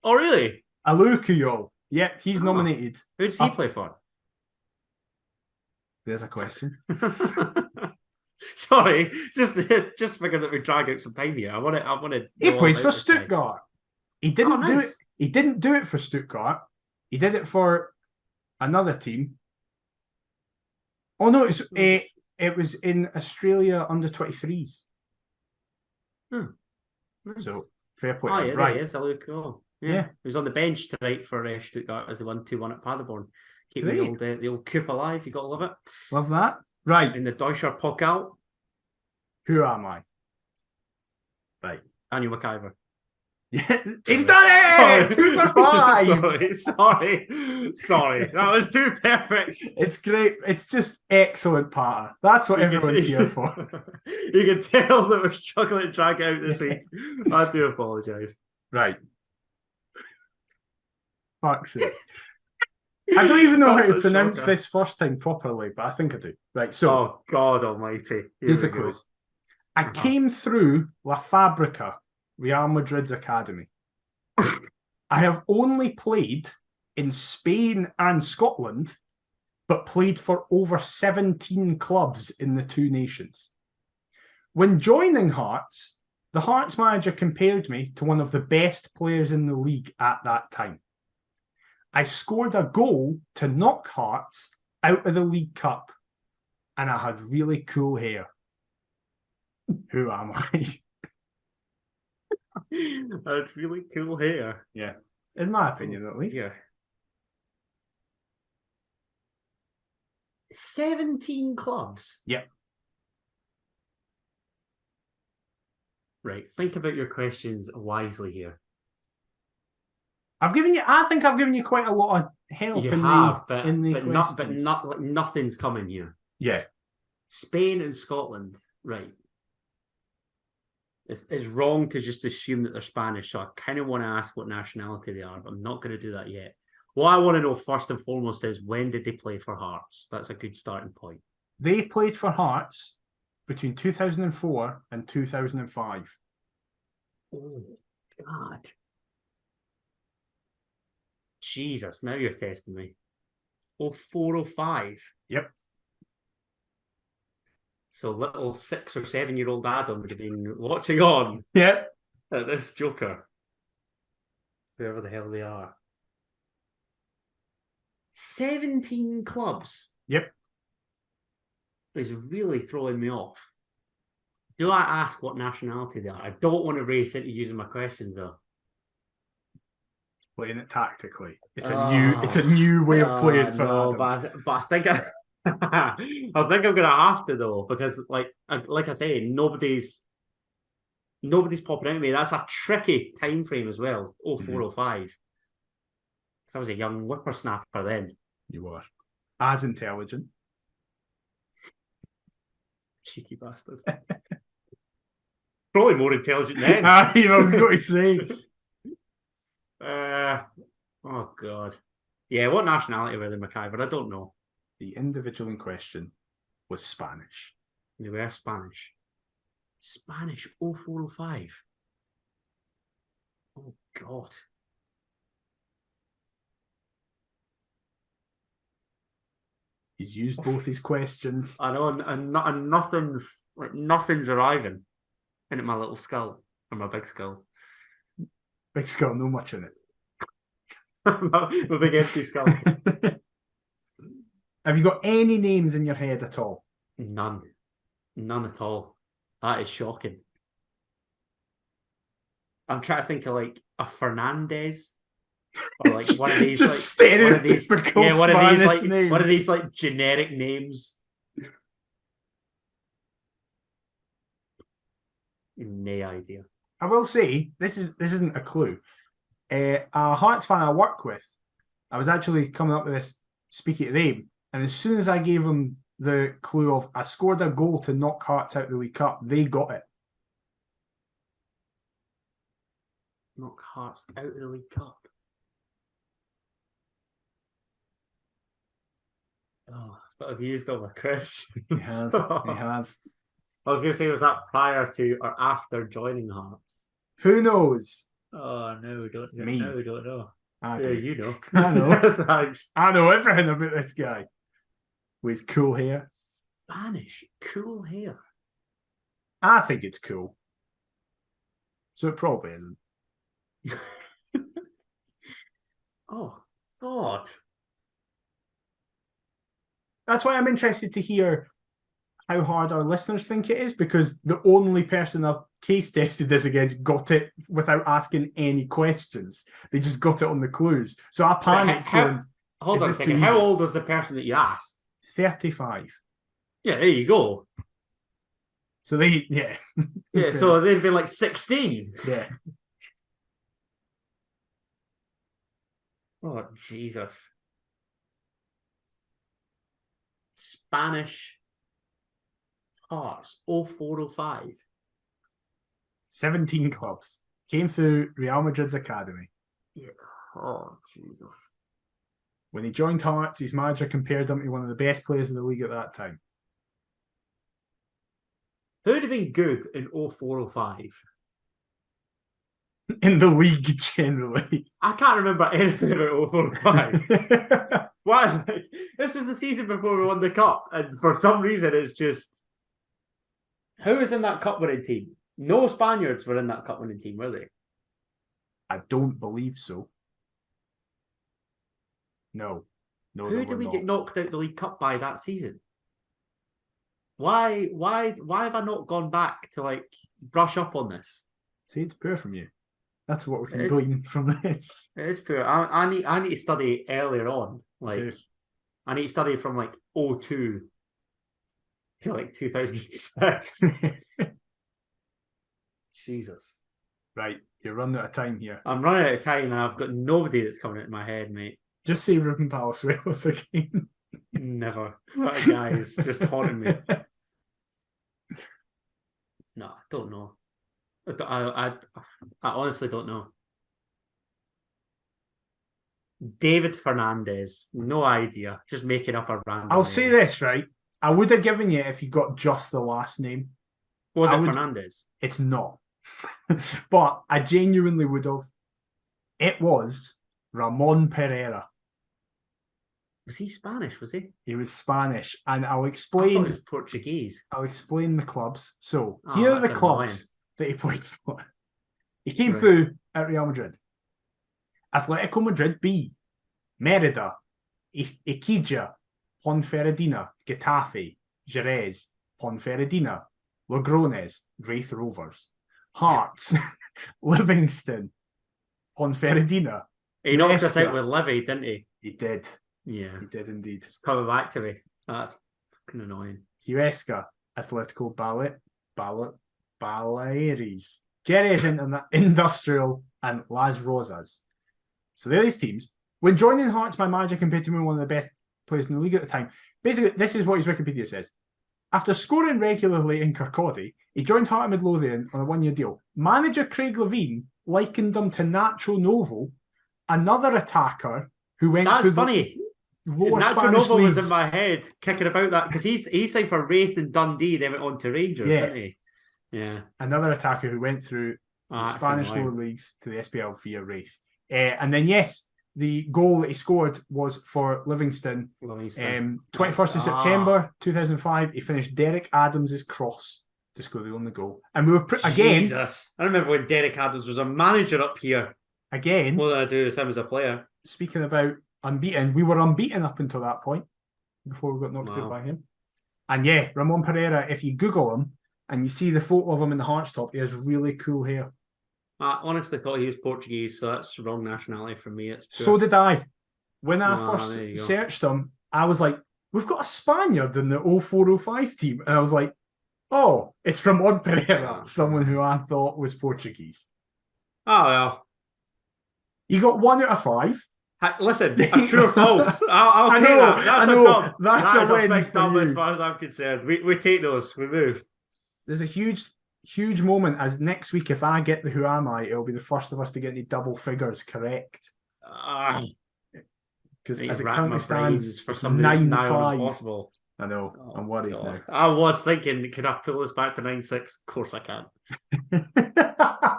Oh, really? Alou Kuyol. Yep, he's nominated. Who does he play for? There's a question. Sorry, just figured that we drag out some time here. I want to. He plays for Stuttgart. He didn't do it. He didn't do it for Stuttgart. He did it for another team. Oh no, it was in Australia under 23s. Nice. So fair point. Oh yeah, right. There he is. I look. Oh yeah. He was on the bench tonight for Stuttgart as they won 2-1 at Paderborn. Keeping the old coup alive. You got to love it. Love that. Right. In the Deutscher Pokal. Who am I? Right. Daniel McIver. Yeah, he's done it! 2 for 5! Sorry. That was too perfect. It's great. It's just excellent, Patter. That's what everyone's here for. You can tell that we're struggling to drag it out this week. I do apologise. Right. Fuck's sake. I don't even know how to pronounce this first thing properly, but I think I do. Right, so... Oh, God almighty. Here's the clues. I came through La Fabrica, Real Madrid's academy. I have only played in Spain and Scotland, but played for over 17 clubs in the two nations. When joining Hearts, the Hearts manager compared me to one of the best players in the league at that time. I scored a goal to knock Hearts out of the League Cup, and I had really cool hair. Who am I? I had really cool hair. Yeah. In my opinion, at least. Yeah. 17 clubs? Yep. Right. Think about your questions wisely here. I think I've given you quite a lot of help. You in have, but nothing's coming here. Yeah. Spain and Scotland. Right. It's wrong to just assume that they're Spanish, so I kind of want to ask what nationality they are, but I'm not going to do that yet. What I want to know first and foremost is, when did they play for Hearts? That's a good starting point. They played for Hearts between 2004 and 2005. Oh, God. Jesus, now you're testing me. 0405. Yep. So little 6 or 7-year-old Adam would have been watching on Yep. at this joker. Whoever the hell they are. 17 clubs. Yep. Is really throwing me off. Do I ask what nationality they are? I don't want to race into using my questions though. Playing it tactically. It's a new way of playing for Adam. But I think I think I'm gonna have to though, because like I say, nobody's popping out at me. That's a tricky time frame as well. 0405. Because I was a young whippersnapper then. You were. As intelligent. Cheeky bastard. Probably more intelligent then. I was going to say. Oh God. Yeah, what nationality were they, McIver? I don't know. The individual in question was Spanish. They were Spanish. Spanish 0405. Oh God. He's used both his questions. I know, and nothing's arriving into my little skull, or my big skull. Big skull, no much in it. My big empty skull. Have you got any names in your head at all? None at all. That is shocking. I'm trying to think of like a Fernandez. Or like one of these, just like, stereotypical Spanish names. One of these like generic names. No idea. I will say this isn't a clue. A Hearts fan I work with, I was actually coming up with this speaking to them, and as soon as I gave them the clue of I scored a goal to knock Hearts out of the League Cup, they got it. Knock Hearts out of the League Cup. Oh, but I've used all my questions. He has. He has. I was going to say, was that prior to or after joining Hearts? Who knows? Oh, no, we don't know. Me. No, we don't know. I Yeah, do. you know. I know. Thanks. I know everything about this guy. With cool hair. Spanish. Cool hair. I think it's cool. So it probably isn't. Oh, God. That's why I'm interested to hear how hard our listeners think it is, because the only person I've case tested this against got it without asking any questions. They just got it on the clues. So I panicked. Hold on a second. How old was the person that you asked? 35. Yeah, there you go. So yeah. Yeah, so they'd been like 16. Yeah. Oh, Jesus. Spanish Hearts 0405. 17 clubs. Came through Real Madrid's academy. Yeah. Oh, Jesus. When he joined Hearts, his manager compared him to one of the best players in the league at that time. Who would have been good in 0405? In the league, generally. I can't remember anything about 0405. Why? This was the season before we won the cup, and for some reason, it's just who was in that cup winning team? No Spaniards were in that cup winning team, were they? I don't believe so. No. Who did we get knocked out the League Cup by that season? Why have I not gone back to like brush up on this? See, it's poor from you. That's what we can glean from this. It is poor. I need to study earlier on. Like, yeah. I need to study from like 02 to like 2006. Jesus. Right, you're running out of time here. I'm running out of time and I've got nobody that's coming into my head, mate. Just say Ruben Palazuelos again. Never. That guy is just haunting me. No, I don't know. I honestly don't know. David Fernandez. No idea. Just making up a random I'll name. say this, right? I would have given you if you got just the last name. Was it Fernandez? It's not. But I genuinely would have. It was Ramon Pereira. Was he Spanish, was he? He was Spanish. And I'll I explain. thought he was Portuguese. I'll explain the clubs. So here are the clubs that he played for. He came through at Real Madrid. Atletico Madrid B, Merida, Iquique, Ponferradina, Getafe, Jerez, Ponferradina, Logrones, Wraith Rovers, Hearts, Livingston, Ponferradina. He knocked us out with Levy, didn't he? He did. Yeah. He did indeed. It's coming back to me. That's fucking annoying. Huesca, Atletico Baleares, Jerez Industrial, and Las Rosas. So they're these teams. When joining Hearts, my manager compared to me one of the best players in the league at the time. Basically, this is what his Wikipedia says. After scoring regularly in Kirkcaldy, he joined Heart of Midlothian on a one-year deal. Manager Craig Levine likened him to Nacho Novo, another attacker who went through the lower Nacho Spanish Novo leagues. was in my head, kicking about that, because he signed for Wraith and Dundee, then went on to Rangers, didn't he? Yeah. Another attacker who went through the Spanish lower leagues to the SPL via Wraith. And then, yes, the goal that he scored was for Livingston. 21st of September 2005. He finished Derek Adams' cross to score the only goal. And we were again. Jesus, I remember when Derek Adams was a manager up here. Again, more than I do as him as a player. Speaking about unbeaten, we were unbeaten up until that point before we got knocked out by him. And yeah, Ramon Pereira. If you Google him and you see the photo of him in the Hearts top, he has really cool hair. I honestly thought he was Portuguese, so that's the wrong nationality for me. So did I. When I first searched him, I was like, we've got a Spaniard in the 0405 team. And I was like, oh, it's Ramon Pereira, someone who I thought was Portuguese. Oh, well. You got 1 out of 5. Listen, a true or false. I'll take that. That's a win. Big dub as far as I'm concerned. We take those. We move. There's a huge moment as next week, if I get the Who Am I, it'll be the first of us to get the double figures correct. Because as it currently stands, for some reason now 9-5. Impossible. I know. I'm worried now. I was thinking, can I pull this back to 9-6? Of course I can.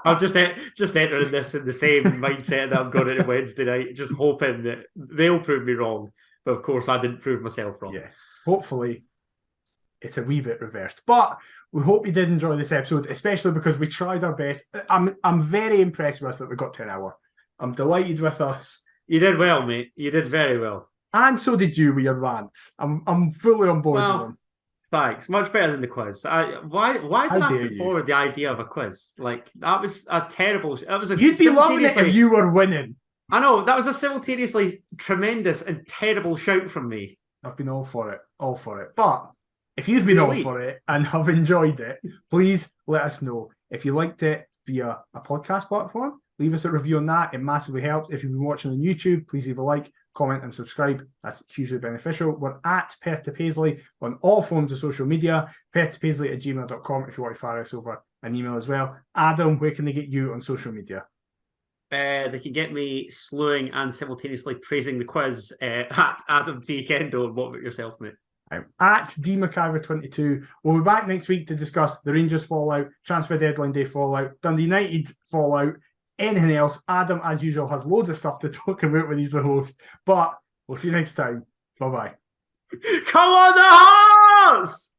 I'm just entering this in the same mindset that I'm going into Wednesday night, just hoping that they'll prove me wrong. But of course, I didn't prove myself wrong. Yeah. Hopefully, it's a wee bit reversed. But we hope you did enjoy this episode, especially because we tried our best. I'm very impressed with us that we got to an hour. I'm delighted with us. You did well, mate. You did very well. And so did you with your rants. I'm fully on board with them. Thanks. Much better than the quiz. Why did I put forward the idea of a quiz? Like, that was a terrible... You'd be loving it if you were winning. I know. That was a simultaneously tremendous and terrible shout from me. I've been all for it. All for it. But if you've been all for it and have enjoyed it, please let us know. If you liked it via a podcast platform, leave us a review on that. It massively helps. If you've been watching on YouTube, please leave a like, comment, and subscribe. That's hugely beneficial. We're at Perth to Paisley on all forms of social media. perthtopaisley@gmail.com if you want to fire us over an email as well. Adam, where can they get you on social media? They can get me slewing and simultaneously praising the quiz at Adam T. Kendall. What about yourself, mate? I'm at DMcIver22. We'll be back next week to discuss the Rangers fallout, transfer deadline day fallout, Dundee United fallout, anything else. Adam, as usual, has loads of stuff to talk about when he's the host. But we'll see you next time. Bye-bye. Come on, the Hearts!